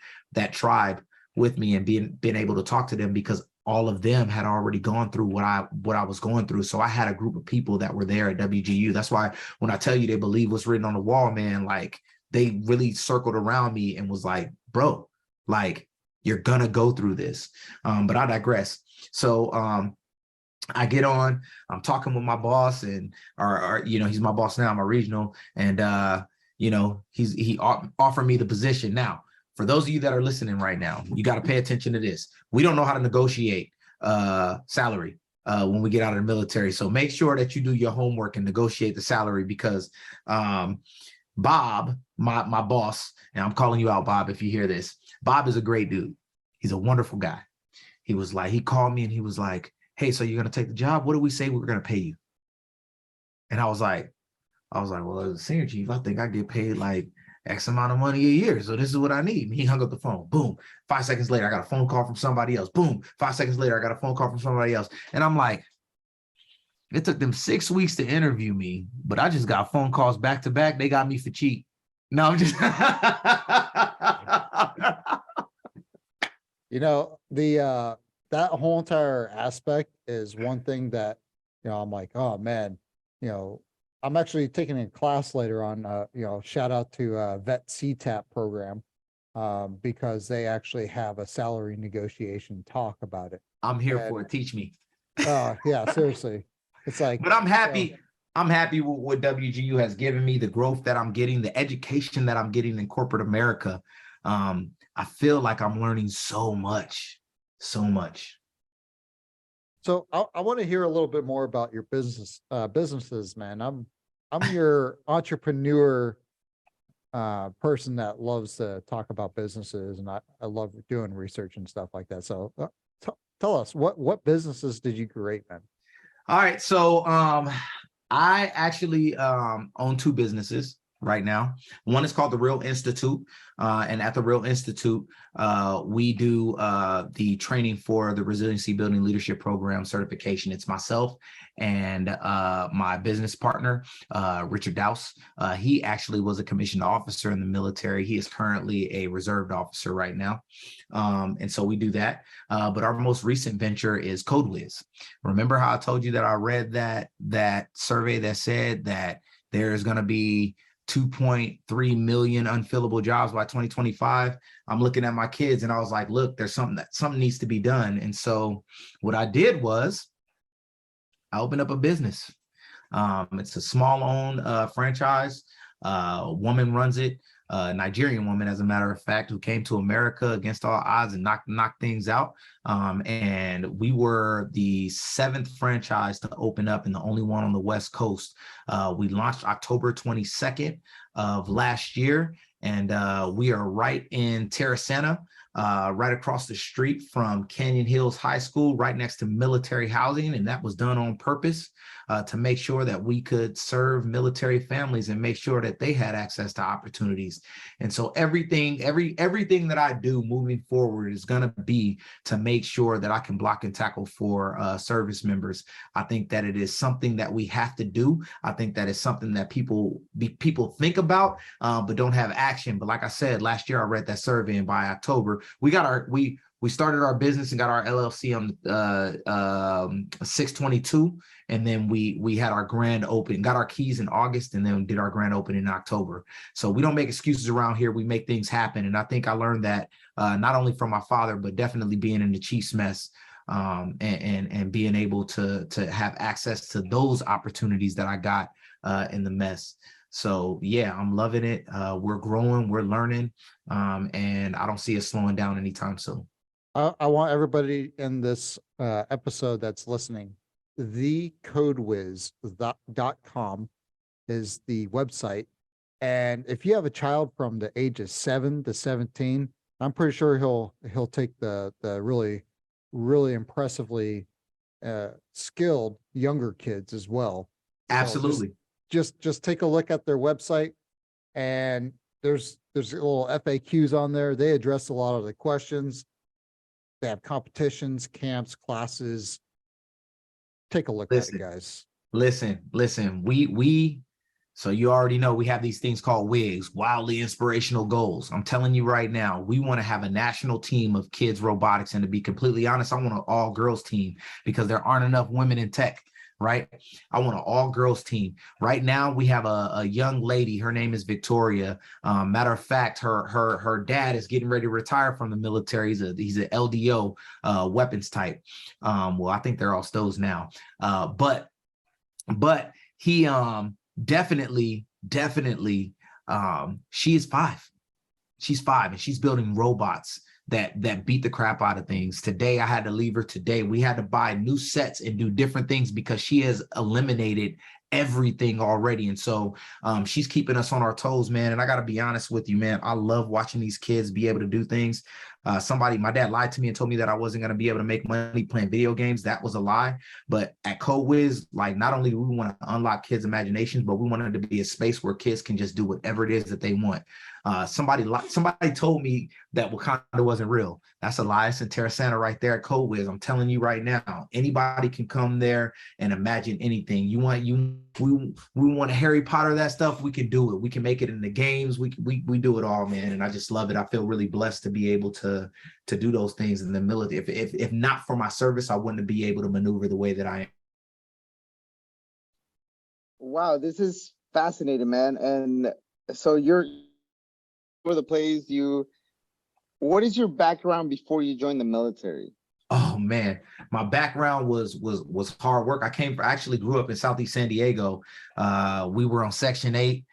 tribe with me and being able to talk to them because all of them had already gone through what I was going through. So I had a group of people that were there at WGU. That's why when I tell you they believe what's written on the wall, man, like, they really circled around me and was like, bro, like, you're gonna go through this. But I digress. So I get on, I'm talking with my boss, and or you know, he's my boss now, my regional, and you know, he offered me the position. Now, for those of you that are listening right now, you got to pay attention to this. We don't know how to negotiate salary when we get out of the military. So make sure that you do your homework and negotiate the salary, because Bob, my boss, and I'm calling you out, Bob, if you hear this, Bob is a great dude. He's a wonderful guy. He was like, he called me and he was like, hey, so you're going to take the job? What do we say we're going to pay you? And I was like, well, as a senior chief, I think I get paid like X amount of money a year. So this is what I need. And he hung up the phone. Boom. 5 seconds later, I got a phone call from somebody else. Boom. 5 seconds later, I got a phone call from somebody else. And I'm like, it took them 6 weeks to interview me, but I just got phone calls back to back. They got me for cheap. No, I'm just. You know, that whole entire aspect is one thing that, you know, I'm like, oh man, you know, I'm actually taking a class later on, you know, shout out to Vet CTAP program, because they actually have a salary negotiation talk about it. I'm here And for it. Teach me. yeah, seriously. It's like, But I'm happy. I'm happy with what WGU has given me, the growth that I'm getting, the education that I'm getting in corporate America. I feel like I'm learning so much, so much. so I want to hear a little bit more about your businesses, man. I'm your entrepreneur person that loves to talk about businesses, and I love doing research and stuff like that. So tell us what businesses did you create, man? All right. So I actually own two businesses right now. One is called the Real Institute. And at the Real Institute, we do the training for the Resiliency Building Leadership Program certification. It's myself and my business partner, Richard Douse. He actually was a commissioned officer in the military. He is currently a reserved officer right now. And so we do that. But our most recent venture is CodeWiz. Remember how I told you that I read that survey that said that there's going to be 2.3 million unfillable jobs by 2025. I'm looking at my kids and I was like, look, there's something needs to be done. And so what I did was I opened up a business. It's a small owned franchise. A woman runs it, a Nigerian woman, as a matter of fact, who came to America against all odds and knocked things out. And we were the 7th franchise to open up and the only one on the West Coast. We launched October 22nd of last year, and we are right in Terrasana, right across the street from Canyon Hills High School, right next to military housing. And that was done on purpose to make sure that we could serve military families and make sure that they had access to opportunities. And so everything that I do moving forward is going to be to make sure that I can block and tackle for service members. I think that it is something that we have to do. I think that is something that people think about, but don't have action. But like I said, last year I read that survey, and by October, we started our business and got our LLC on 6/22, and then we had our grand open, got our keys in August, and then did our grand opening in October. So we don't make excuses around here. We make things happen, and I think I learned that not only from my father, but definitely being in the Chiefs mess, and being able to have access to those opportunities that I got in the mess. So yeah, I'm loving it. We're growing, we're learning, and I don't see us slowing down anytime soon. I want everybody in this episode that's listening, thecodewiz.com is the website. And if you have a child from the ages 7 to 17, I'm pretty sure he'll take the really, really impressively skilled younger kids as well. Absolutely. So just take a look at their website, and there's little FAQs on there. They address a lot of the questions. They have competitions, camps, classes. Take a look at it, guys. Listen. So you already know we have these things called WIGs, wildly inspirational goals. I'm telling you right now, we want to have a national team of kids robotics. And to be completely honest, I want an all girls team because there aren't enough women in tech. Right? I want an all girls team. Right now, we have a young lady. Her name is Victoria. Matter of fact, her dad is getting ready to retire from the military. He's an LDO weapons type. Well, I think they're all STOs now. But he definitely she is 5. She's 5 and she's building robots that beat the crap out of things. Today, I had to leave her today. We had to buy new sets and do different things because she has eliminated everything already. And so she's keeping us on our toes, man. And I got to be honest with you, man, I love watching these kids be able to do things. My dad lied to me and told me that I wasn't going to be able to make money playing video games. That was a lie. But at CodeWiz, like, not only do we want to unlock kids' imaginations, but we wanted to be a space where kids can just do whatever it is that they want. Somebody told me that Wakanda wasn't real. That's a lie. It's in Terrasana right there at CodeWiz. I'm telling you right now, anybody can come there and imagine anything. We want a Harry Potter, that stuff. We can do it. We can make it in the games. We do it all, man. And I just love it. I feel really blessed to be able to do those things in the military. If not for my service, I wouldn't be able to maneuver the way that I am. Wow, this is fascinating, man. And so you're for the plays. What is your background before you joined the military? Oh man, my background was hard work. I actually grew up in Southeast San Diego. We were on Section 8.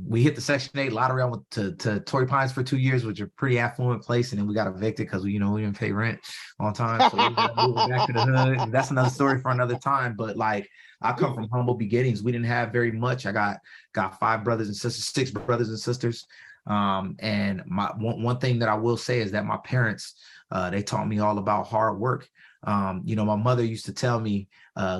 We hit the Section 8 lottery. I went to Torrey Pines for 2 years, which is a pretty affluent place, and then we got evicted because we didn't pay rent on time. So we ended up moving back to the hood. That's another story for another time. But like, I come from humble beginnings. We didn't have very much. I got 5 brothers and sisters, 6 brothers and sisters. And my one thing that I will say is that my parents, they taught me all about hard work. My mother used to tell me,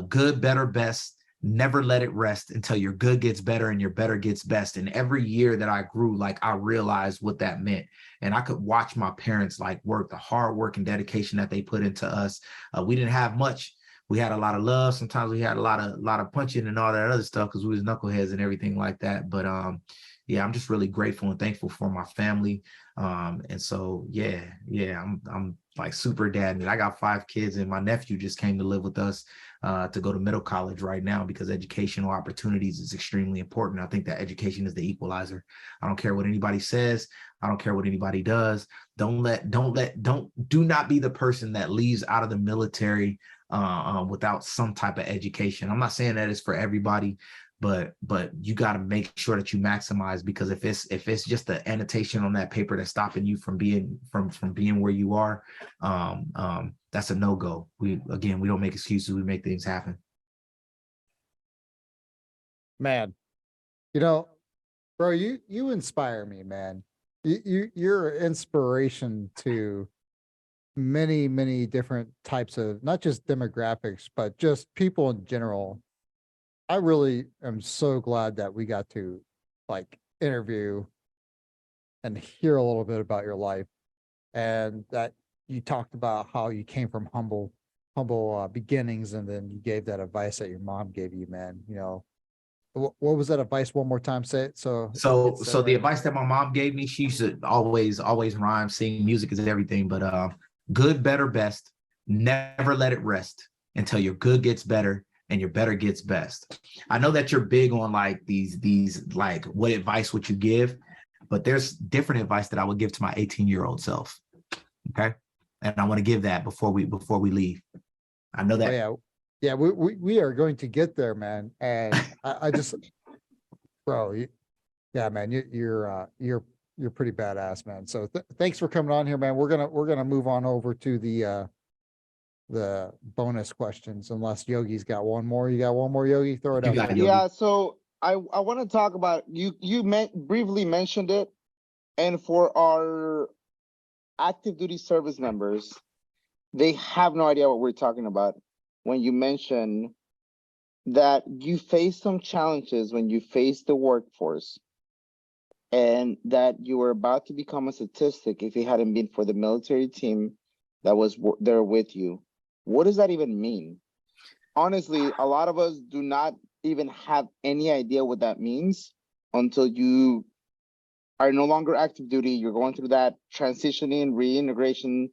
good, better, best. Never let it rest until your good gets better and your better gets best. And every year that I grew, like, I realized what that meant. And I could watch my parents like work, the hard work and dedication that they put into us. We didn't have much. We had a lot of love. Sometimes we had a lot of punching and all that other stuff because we was knuckleheads and everything like that. But yeah, I'm just really grateful and thankful for my family. And so, yeah, I'm like super dad. And I got 5 kids, and my nephew just came to live with us to go to middle college right now because educational opportunities is extremely important. I think that education is the equalizer. I don't care what anybody says. I don't care what anybody does. Do not be the person that leaves out of the military without some type of education. I'm not saying that it's for everybody, but you got to make sure that you maximize, because if it's just the annotation on that paper that's stopping you from being where you are, that's a no-go. We don't make excuses, we make things happen. Man, bro, you inspire me, man. You're an inspiration to many, many different types of, not just demographics, but just people in general. I really am so glad that we got to like interview and hear a little bit about your life, and that you talked about how you came from humble beginnings, and then you gave that advice that your mom gave you, man. What was that advice? One more time, say it. So the advice that my mom gave me, she should always rhyme, sing, music is everything, but good, better, best. Never let it rest until your good gets better and your better gets best. I know that you're big on like these like, what advice would you give? But there's different advice that I would give to my 18-year-old self. Okay. And I want to give that before we leave. I know that. Oh, yeah. We are going to get there, man. And I just, bro, man, you're pretty badass, man. So thanks for coming on here, man. We're gonna move on over to the bonus questions, unless Yogi's got one more. You got one more, Yogi? Throw it out. Yeah, so I want to talk about, you briefly mentioned it, and for our active duty service members, they have no idea what we're talking about when you mention that you face some challenges when you face the workforce, and that you were about to become a statistic if it hadn't been for the military team that was there with you. What does that even mean? Honestly, a lot of us do not even have any idea what that means until you are no longer active duty. You're going through that transitioning, reintegration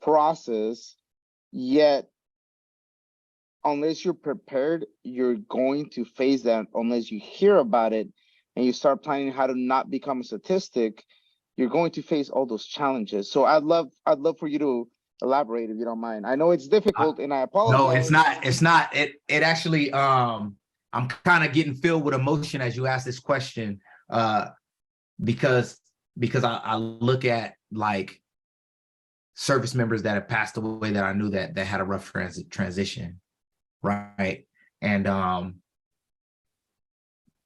process. Yet, unless you're prepared, you're going to face that. Unless you hear about it and you start planning how to not become a statistic, you're going to face all those challenges. So I'd love for you to elaborate, if you don't mind. I know it's difficult, and I apologize. No, it's not. It actually, I'm kind of getting filled with emotion as you ask this question, because I look at like service members that have passed away that I knew that had a rough transition, right? And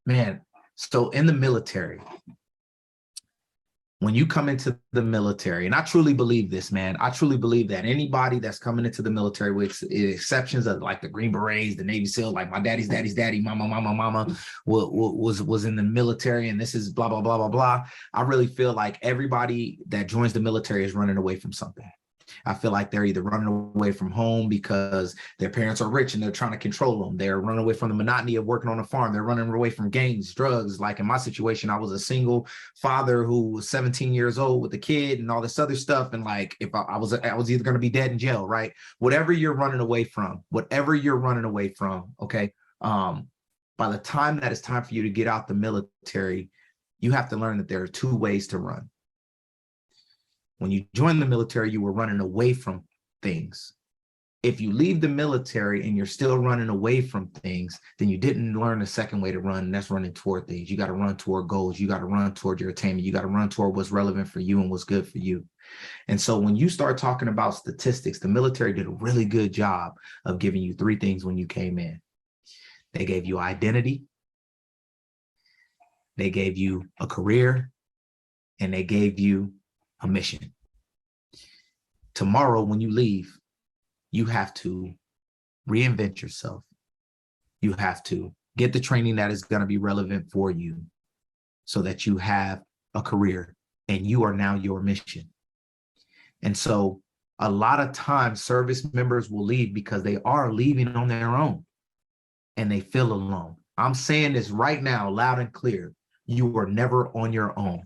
man, so in the military, when you come into the military, and I truly believe this, man, I truly believe that anybody that's coming into the military, with exceptions of like the Green Berets, the Navy SEAL, like my daddy's daddy, mama was in the military, and this is blah, blah, blah, blah, blah. I really feel like everybody that joins the military is running away from something. I feel like they're either running away from home because their parents are rich and they're trying to control them. They're running away from the monotony of working on a farm. They're running away from gangs, drugs. Like in my situation, I was a single father who was 17 years old with a kid and all this other stuff. And like, if I was either going to be dead in jail, right? Whatever you're running away from, okay? By the time that it's time for you to get out the military, you have to learn that there are 2 ways to run. When you joined the military, you were running away from things. If you leave the military and you're still running away from things, then you didn't learn the second way to run, and that's running toward things. You got to run toward goals. You got to run toward your attainment. You got to run toward what's relevant for you and what's good for you. And so when you start talking about statistics, the military did a really good job of giving you three things when you came in. They gave you identity, they gave you a career, and they gave you a mission. Tomorrow, when you leave, you have to reinvent yourself. You have to get the training that is going to be relevant for you so that you have a career and you are now your mission. And so a lot of times service members will leave because they are leaving on their own and they feel alone. I'm saying this right now, loud and clear. You are never on your own.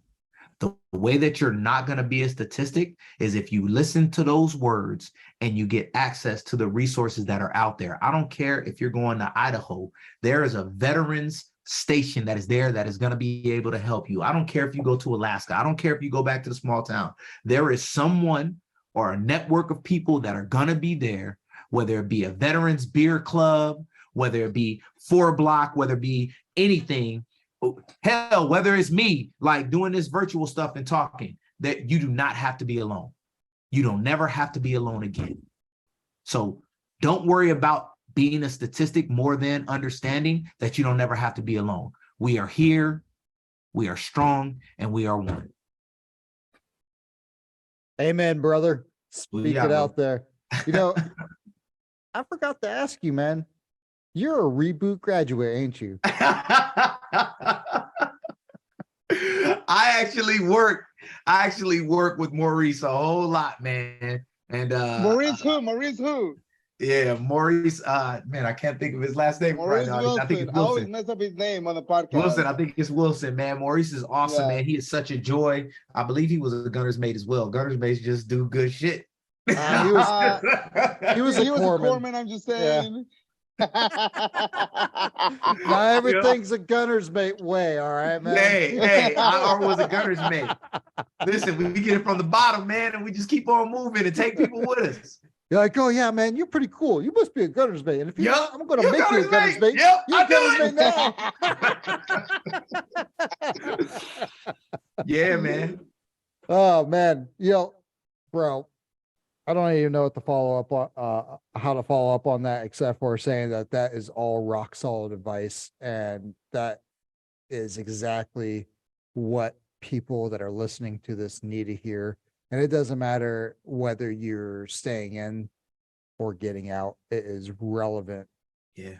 The way that you're not going to be a statistic is if you listen to those words and you get access to the resources that are out there. I don't care if you're going to Idaho. There is a veterans station that is there that is going to be able to help you. I don't care if you go to Alaska. I don't care if you go back to the small town. There is someone or a network of people that are going to be there, whether it be a veterans beer club, whether it be 4 Block, whether it be anything. Hell, whether it's me, like doing this virtual stuff and talking, that you do not have to be alone. You don't never have to be alone again. So don't worry about being a statistic more than understanding that you don't never have to be alone. We are here, we are strong, and we are one. Amen, brother. Speak Yeah, it out there. You know, I forgot to ask you, man. You're a reboot graduate, ain't you? I actually work with Maurice a whole lot, man. And Maurice who? Yeah, Maurice. Man, I can't think of his last name right Maurice now. Wilson. I think it's I always Wilson. mess up his name on the podcast. Wilson, I think it's Wilson, man. Maurice is awesome, Yeah. man. He is such a joy. I believe he was a gunner's mate as well. Gunner's mates just do good shit. He was He was a corpsman. corpsman, I'm just saying. Not everything's a gunner's mate way, all right, man. Hey, I was a gunner's mate. Listen, we get it from the bottom, man, and we just keep on moving and take people with us. You're like, oh yeah, man, you're pretty cool. You must be a gunner's mate. And if you're not, I'm gonna You're make you a gunner's mate. Yep, You're a gunner's I mate now. Yeah, man. Oh man, bro, I don't even know what to follow up on, how to follow up on that, except for saying that that is all rock solid advice, and that is exactly what people that are listening to this need to hear. And it doesn't matter whether you're staying in or getting out; it is relevant,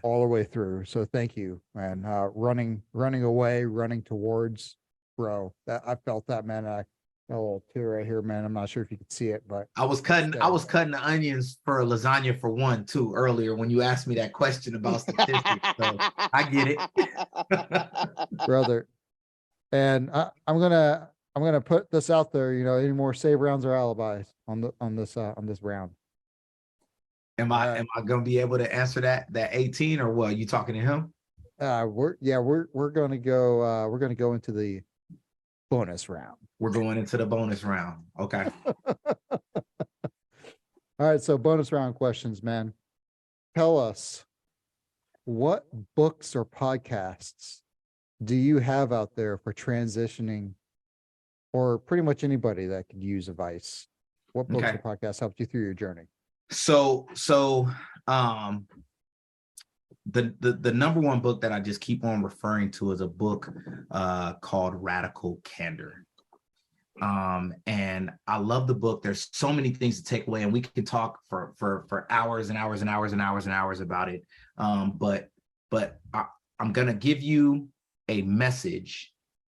all the way through. So thank you, man. Running away, running towards, bro. That I felt that, man. I got a little tear right here, man. I'm not sure if you could see it, but I was cutting the onions for a lasagna for one too earlier when you asked me that question about statistics. So I get it. brother. And I'm gonna put this out there. Any more save rounds or alibis on this round? Am I gonna be able to answer that 18 or what? You talking to him? We're gonna go into the bonus round. We're going into the bonus round. Okay. All right, so bonus round questions, man. Tell us, what books or podcasts do you have out there for transitioning, or pretty much anybody that could use advice? What books or podcasts helped you through your journey? So the number one book that I just keep on referring to is a book called Radical Candor. And I love the book. There's so many things to take away, and we can talk for hours and hours and hours and hours and hours about it. But I'm gonna give you a message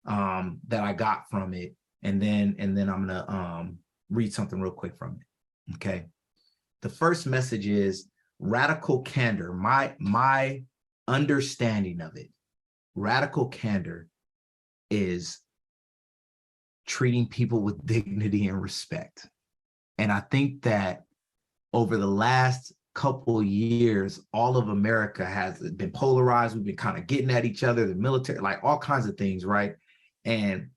that I got from it, and then I'm gonna read something real quick from it. Okay. The first message is radical candor. My understanding of it, radical candor is treating people with dignity and respect. And I think that over the last couple years, all of America has been polarized. We've been kind of getting at each other, the military, like all kinds of things, right? And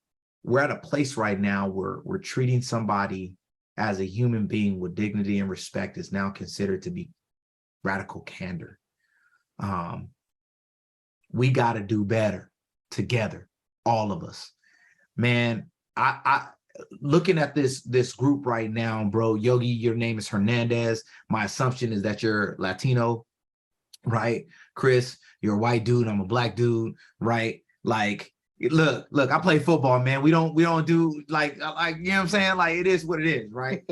we're at a place right now where we're treating somebody as a human being with dignity and respect is now considered to be radical candor. We got to do better together, all of us. Man, I looking at this group right now, bro. Yogi, your name is Hernandez. My assumption is that you're Latino, right? Chris, you're a white dude. I'm a black dude, right? Like, look, I play football, man. We don't do like, you know what I'm saying? Like, it is what it is, right?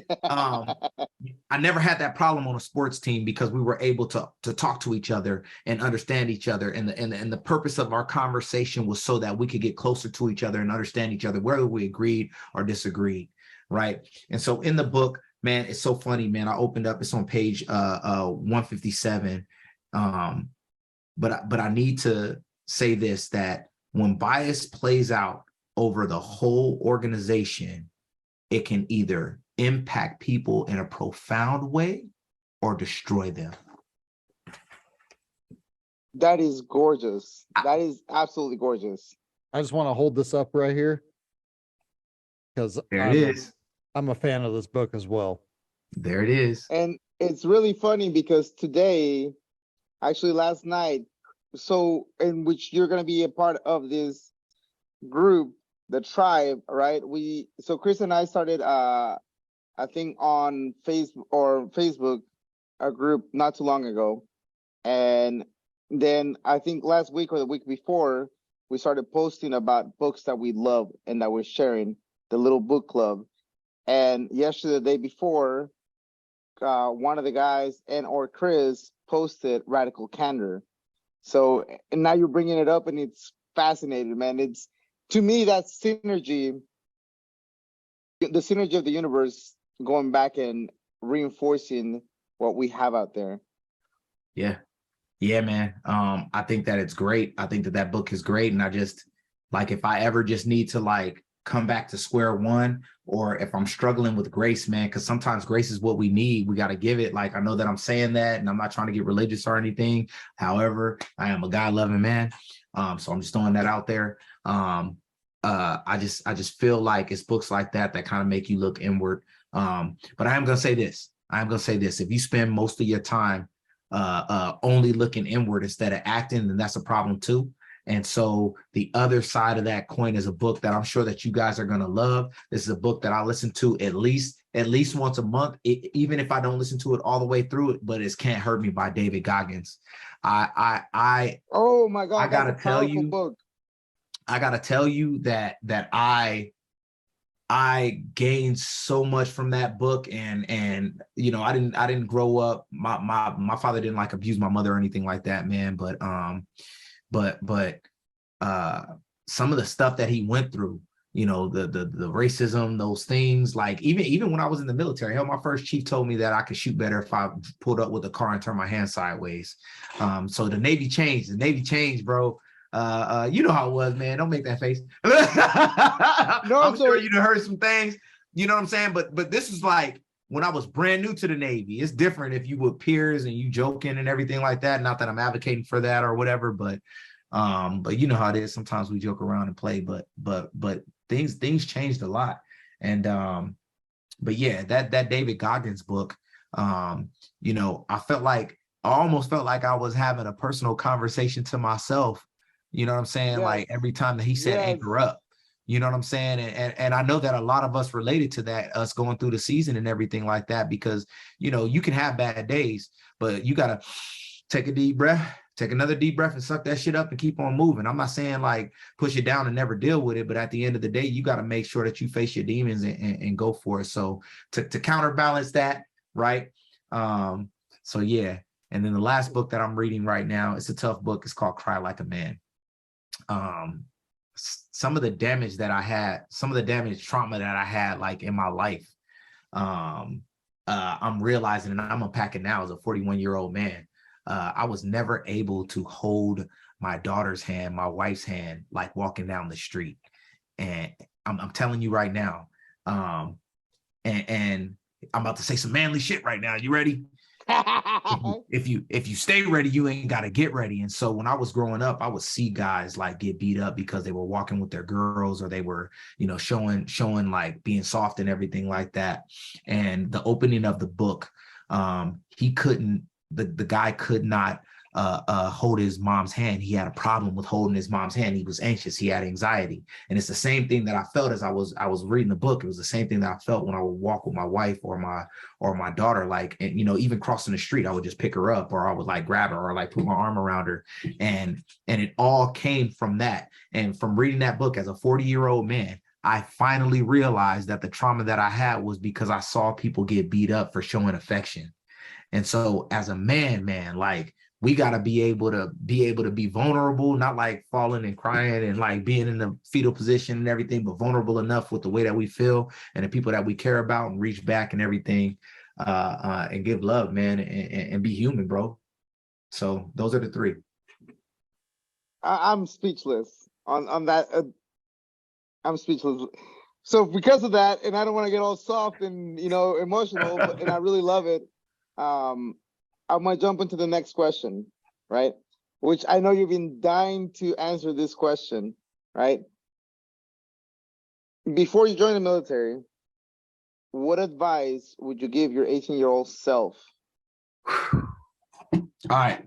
I never had that problem on a sports team because we were able to talk to each other and understand each other. And the purpose of our conversation was so that we could get closer to each other and understand each other, whether we agreed or disagreed, right? And so in the book, man, it's so funny, man. I opened up, it's on page 157. But I need to say this, that when bias plays out over the whole organization, it can either impact people in a profound way or destroy them. That is gorgeous. That is absolutely gorgeous. I just want to hold this up right here because There it is. I'm a fan of this book as well. There it is. And it's really funny because today, actually last night, so in which you're going to be a part of this group, the tribe, right? So Chris and I started, I think on Facebook, a group not too long ago. And then I think last week or the week before, we started posting about books that we love and that we're sharing, the little book club. And yesterday, the day before, one of the guys or Chris posted Radical Candor. So, and now you're bringing it up and it's fascinating, man. It's, to me, that's synergy, the synergy of the universe going back and reinforcing what we have out there. Yeah, man. I think that it's great. I think that book is great. And I just, like, if I ever just need to like come back to square one, or if I'm struggling with grace, man, because sometimes grace is what we need. We got to give it. Like, I know that I'm saying that and I'm not trying to get religious or anything. However, I am a God-loving man. So I'm just throwing that out there. I just feel like it's books like that kind of make you look inward. But I am going to say this. If you spend most of your time only looking inward instead of acting, then that's a problem too. And so the other side of that coin is a book that I'm sure that you guys are going to love. This is a book that I listen to at least once a month, even if I don't listen to it all the way through it, but it's Can't Hurt Me by David Goggins. Oh my God. I gotta tell you, book. I gotta tell you that I gained so much from that book, and you know, I didn't grow up. My father didn't like abuse my mother or anything like that, man. But some of the stuff that he went through, you know, the racism, those things, like even when I was in the military, hell, my first chief told me that I could shoot better if I pulled up with a car and turned my hand sideways. So the Navy changed, bro. You know how it was, man. Don't make that face. No, I'm sure you heard some things, you know what I'm saying? But this is like when I was brand new to the Navy. It's different if you with peers and you joking and everything like that. Not that I'm advocating for that or whatever, but you know how it is. Sometimes we joke around and play, but things changed a lot. And but yeah, that David Goggins book, you know, I almost felt like I was having a personal conversation to myself. You know what I'm saying? Yes. Like every time that he said, yes, anchor up, you know what I'm saying? And I know that a lot of us related to that, us going through the season and everything like that, because, you know, you can have bad days, but you got to take a deep breath, take another deep breath and suck that shit up and keep on moving. I'm not saying like push it down and never deal with it, but at the end of the day, you got to make sure that you face your demons and go for it. So to counterbalance that, right? So yeah. And then the last book that I'm reading right now, it's a tough book. It's called Cry Like a Man. Some of the damage that I had, some of the damage trauma that I had like in my life, I'm realizing, and I'm unpacking now as a 41-year-old man, I was never able to hold my daughter's hand, my wife's hand, like walking down the street. And I'm telling you right now, and I'm about to say some manly shit right now. You ready? if you stay ready, you ain't got to get ready. And so when I was growing up, I would see guys like get beat up because they were walking with their girls, or they were, showing like being soft and everything like that. And the opening of the book, the guy could not hold his mom's hand. He had a problem with holding his mom's hand. He was anxious. He had anxiety. And it's the same thing that I felt as I was reading the book. It was the same thing that I felt when I would walk with my wife or my daughter, like, and, even crossing the street, I would just pick her up, or I would like grab her, or like put my arm around her. And it all came from that. And from reading that book as a 40-year-old man, I finally realized that the trauma that I had was because I saw people get beat up for showing affection. And so as a man, like, we got to be able to be vulnerable, not like falling and crying and like being in the fetal position and everything, but vulnerable enough with the way that we feel and the people that we care about, and reach back and everything, and give love, man, and be human, bro. So those are the three. I'm speechless on that. I'm speechless. So because of that, and I don't want to get all soft and emotional, and I really love it. I'm going to jump into the next question, right? Which I know you've been dying to answer this question, right? Before you join the military, what advice would you give your 18-year-old self? All right.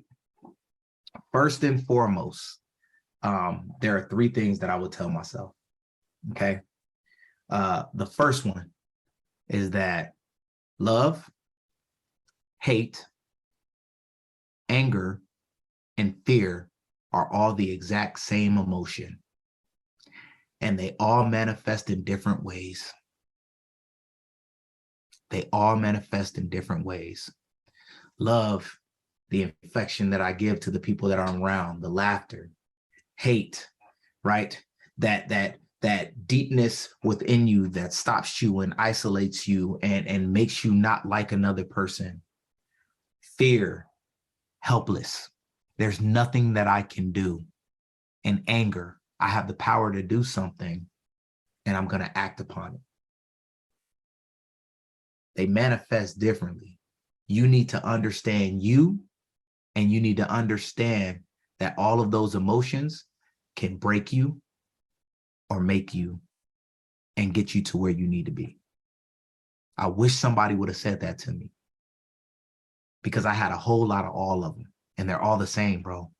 First and foremost, there are three things that I would tell myself, okay? The first one is that love, hate, anger, and fear are all the exact same emotion, and they all manifest in different ways. They all manifest in different ways. Love, the affection that I give to the people that are around, the laughter. Hate, right? That deepness within you that stops you and isolates you and makes you not like another person. Fear, helpless. There's nothing that I can do. And anger, I have the power to do something, and I'm going to act upon it. They manifest differently. You need to understand you, and you need to understand that all of those emotions can break you or make you and get you to where you need to be. I wish somebody would have said that to me, because I had a whole lot of all of them, and they're all the same, bro.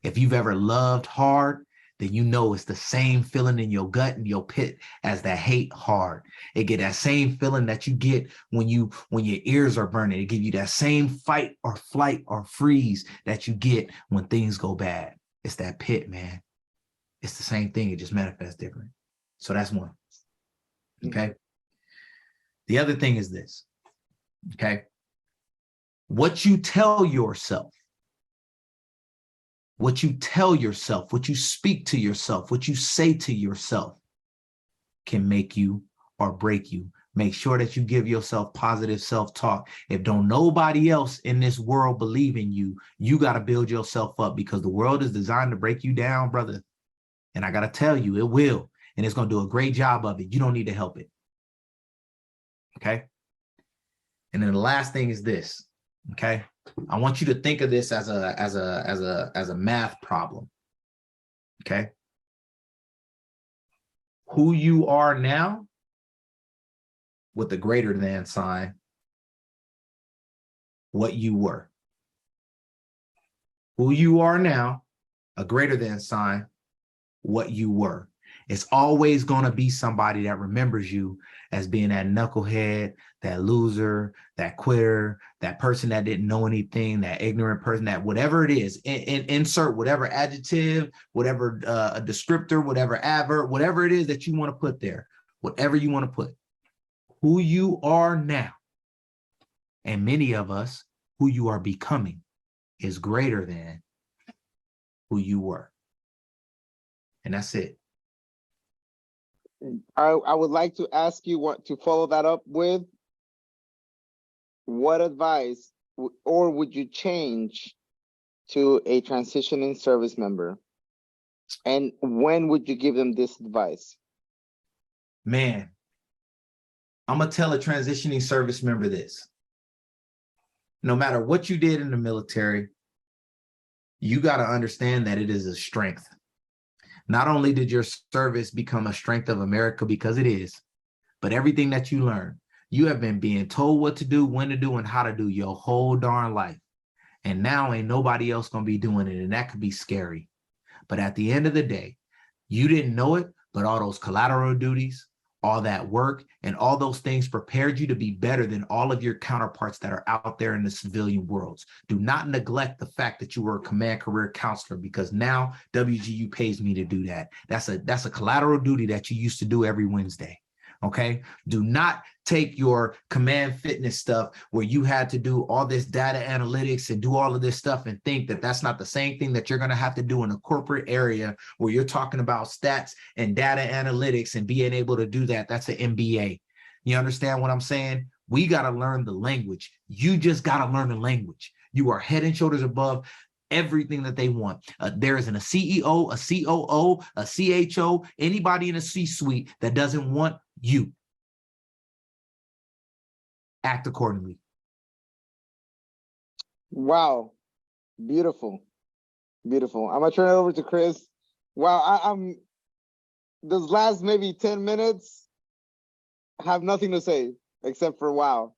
If you've ever loved hard, then you know it's the same feeling in your gut and your pit as that hate hard. It get that same feeling that you get when your ears are burning. It give you that same fight or flight or freeze that you get when things go bad. It's that pit, man. It's the same thing. It just manifests different. So that's one. Okay. The other thing is this. Okay. What you tell yourself, what you speak to yourself, what you say to yourself can make you or break you. Make sure that you give yourself positive self-talk. If don't nobody else in this world believe in you, you got to build yourself up, because the world is designed to break you down, brother. And I got to tell you, it will. And it's going to do a great job of it. You don't need to help it. Okay. And then the last thing is this. Okay. I want you to think of this as a math problem. Okay. Who you are now with the greater than sign, what you were. Who you are now, a greater than sign, what you were. It's always going to be somebody that remembers you as being that knucklehead, that loser, that quitter, that person that didn't know anything, that ignorant person, that whatever it is, insert whatever adjective, whatever a descriptor, whatever adverb, whatever it is that you want to put there, whatever you want to put. Who you are now, and many of us, who you are becoming, is greater than who you were. And that's it. I would like to ask you what to follow that up with. What advice or would you change to a transitioning service member? And when would you give them this advice? Man, I'm going to tell a transitioning service member this. no matter what you did in the military, you got to understand that it is a strength. Not only did your service become a strength of America, because it is, but everything that you learned, you have been being told what to do, when to do, and how to do your whole darn life. And now ain't nobody else going to be doing it. And that could be scary. But at the end of the day, you didn't know it, but all those collateral duties, all that work, and all those things prepared you to be better than all of your counterparts that are out there in the civilian worlds. Do not neglect the fact that you were a command career counselor, because now WGU pays me to do that. That's a collateral duty that you used to do every Wednesday. Okay. Do not take your command fitness stuff where you had to do all this data analytics and do all of this stuff and think that that's not the same thing that you're going to have to do in a corporate area where you're talking about stats and data analytics and being able to do that. That's an MBA. You understand what I'm saying? We got to learn the language. You just got to learn the language. You are head and shoulders above everything that they want. There isn't a CEO, a COO, a CHO, anybody in a C-suite that doesn't want you. Act accordingly. Wow. Beautiful. Beautiful. I'm going to turn it over to Chris. Wow. I'm those last maybe 10 minutes, I have nothing to say except for wow.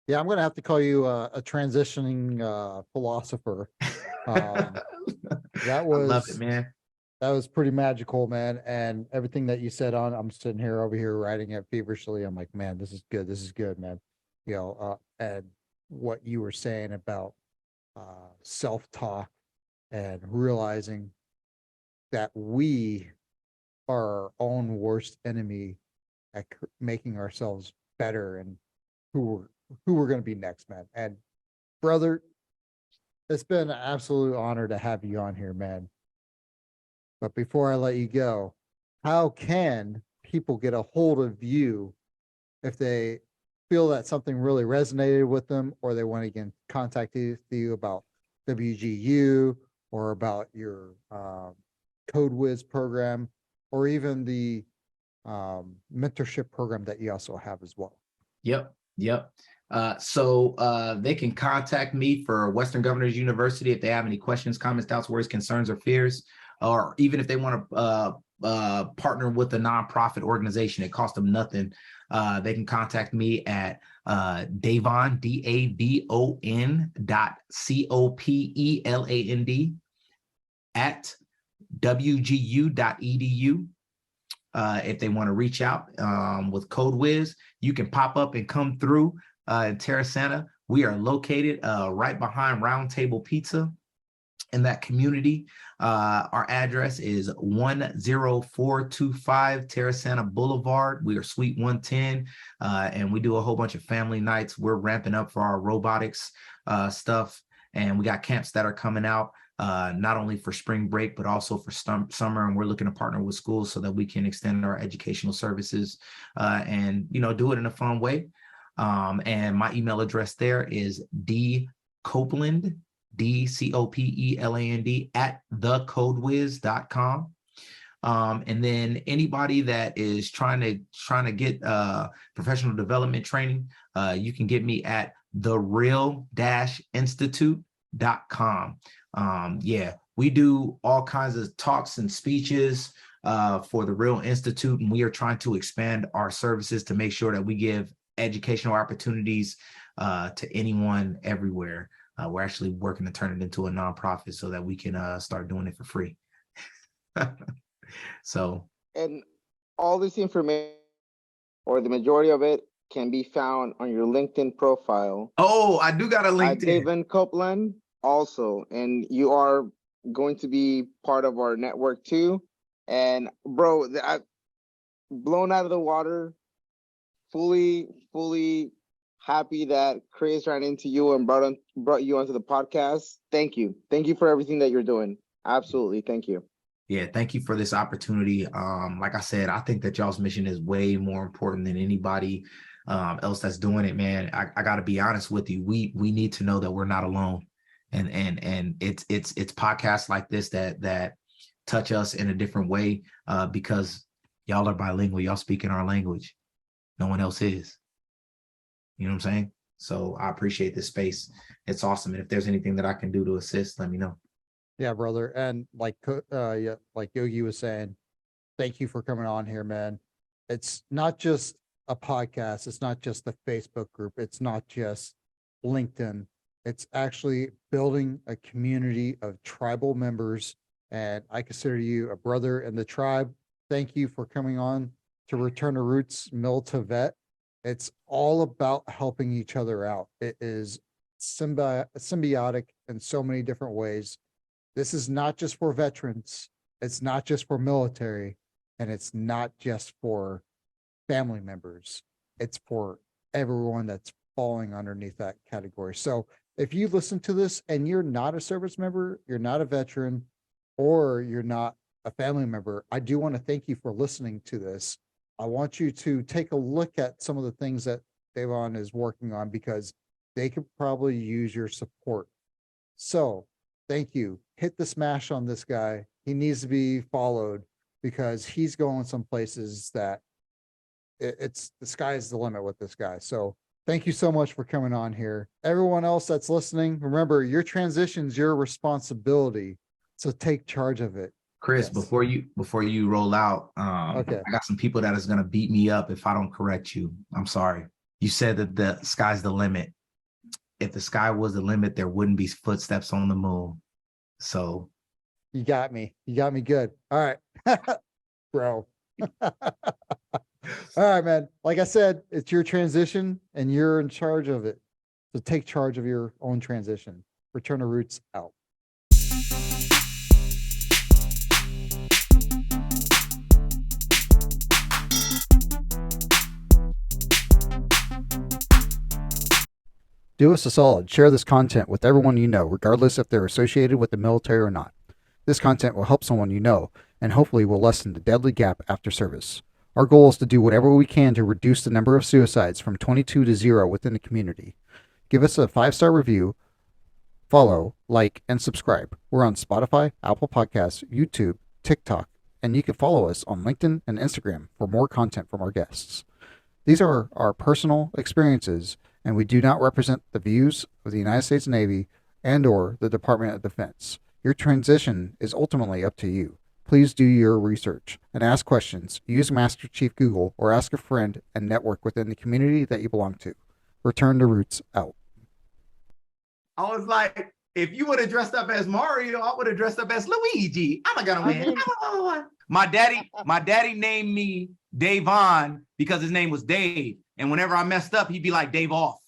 Yeah, I'm going to have to call you a transitioning philosopher. That was, I love it, man. That was pretty magical, man. And everything that you said I'm sitting here over here writing it feverishly. I'm like, man, this is good. This is good, man. You know, and what you were saying about self-talk and realizing that we are our own worst enemy at making ourselves better and who we're going to be next, man. And brother, it's been an absolute honor to have you on here, man. But before I let you go, how can people get a hold of you if they feel that something really resonated with them, or they want to get in contact with you about WGU or about your Code Whiz program, or even the mentorship program that you also have as well? Yep. So they can contact me for Western Governors University if they have any questions, comments, doubts, worries, concerns, or fears, or even if they want to partner with a nonprofit organization. It costs them nothing. They can contact me at Davon, DAVON COPELAND at WGU.edu. If they want to reach out with Code Whiz, you can pop up and come through in Terra Santa. We are located right behind Round Table Pizza in that community. Our address is 10425 Terra Santa Boulevard. We are Suite 110, and we do a whole bunch of family nights. We're ramping up for our robotics stuff, and we got camps that are coming out. Not only for spring break, but also for summer. And we're looking to partner with schools so that we can extend our educational services and, do it in a fun way. And my email address there is dcopeland, DCOPELAND at thecodewhiz.com. And then anybody that is trying to get professional development training, you can get me at thereal-institute.com. We do all kinds of talks and speeches for the Real Institute, and we are trying to expand our services to make sure that we give educational opportunities to anyone everywhere. We're actually working to turn it into a nonprofit so that we can start doing it for free. So, and all this information, or the majority of it, can be found on your LinkedIn profile. Oh, I do got a LinkedIn. Davon Copeland also, and you are going to be part of our network too. And bro, I blown out of the water, fully happy that Chris ran into you and brought you onto the podcast. Thank you for everything that you're doing. Absolutely, thank you. Yeah, thank you for this opportunity. Like I said, I think that y'all's mission is way more important than anybody else that's doing it, man. I got to be honest with you. We need to know that we're not alone, and it's podcasts like this that touch us in a different way because y'all are bilingual. Y'all speak in our language. No one else is. You know what I'm saying? So I appreciate this space. It's awesome. And if there's anything that I can do to assist, let me know. Yeah, brother. And like like Yogi was saying, thank you for coming on here, man. It's not just a podcast, it's not just the Facebook group, it's not just LinkedIn. It's actually building a community of tribal members. And I consider you a brother in the tribe. Thank you for coming on to Return to Roots Mil2Vet. It's all about helping each other out. It is symbiotic in so many different ways. This is not just for veterans. It's not just for military, and it's not just for family members. It's for everyone that's falling underneath that category. So if you listen to this and you're not a service member, you're not a veteran, or you're not a family member, I do want to thank you for listening to this. I want you to take a look at some of the things that Davon is working on, because they could probably use your support. So thank you. Hit the smash on this guy. He needs to be followed, because he's going some places that it's the sky's the limit with this guy. So thank you so much for coming on here. Everyone else that's listening, remember, your transition's your responsibility. So take charge of it. Chris, Yes. before you roll out, Okay. I got some people that is going to beat me up if I don't correct you. I'm sorry. You said that the sky's the limit. If the sky was the limit, there wouldn't be footsteps on the moon. So You got me. You got me good. All right. Bro. All right, man. Like I said, it's your transition and you're in charge of it. So take charge of your own transition. Return to Roots out. Do us a solid. Share this content with everyone you know, regardless if they're associated with the military or not. This content will help someone you know, and hopefully will lessen the deadly gap after service. Our goal is to do whatever we can to reduce the number of suicides from 22 to 0 within the community. Give us a 5-star review, follow, like, and subscribe. We're on Spotify, Apple Podcasts, YouTube, TikTok, and you can follow us on LinkedIn and Instagram for more content from our guests. These are our personal experiences, and we do not represent the views of the United States Navy and or the Department of Defense. Your transition is ultimately up to you. Please do your research and ask questions. Use Master Chief Google or ask a friend and network within the community that you belong to. Return to Roots out. I was like, if you would have dressed up as Mario, I would have dressed up as Luigi. I'm gonna win. My daddy named me Davon because his name was Dave. And whenever I messed up, he'd be like, Dave off.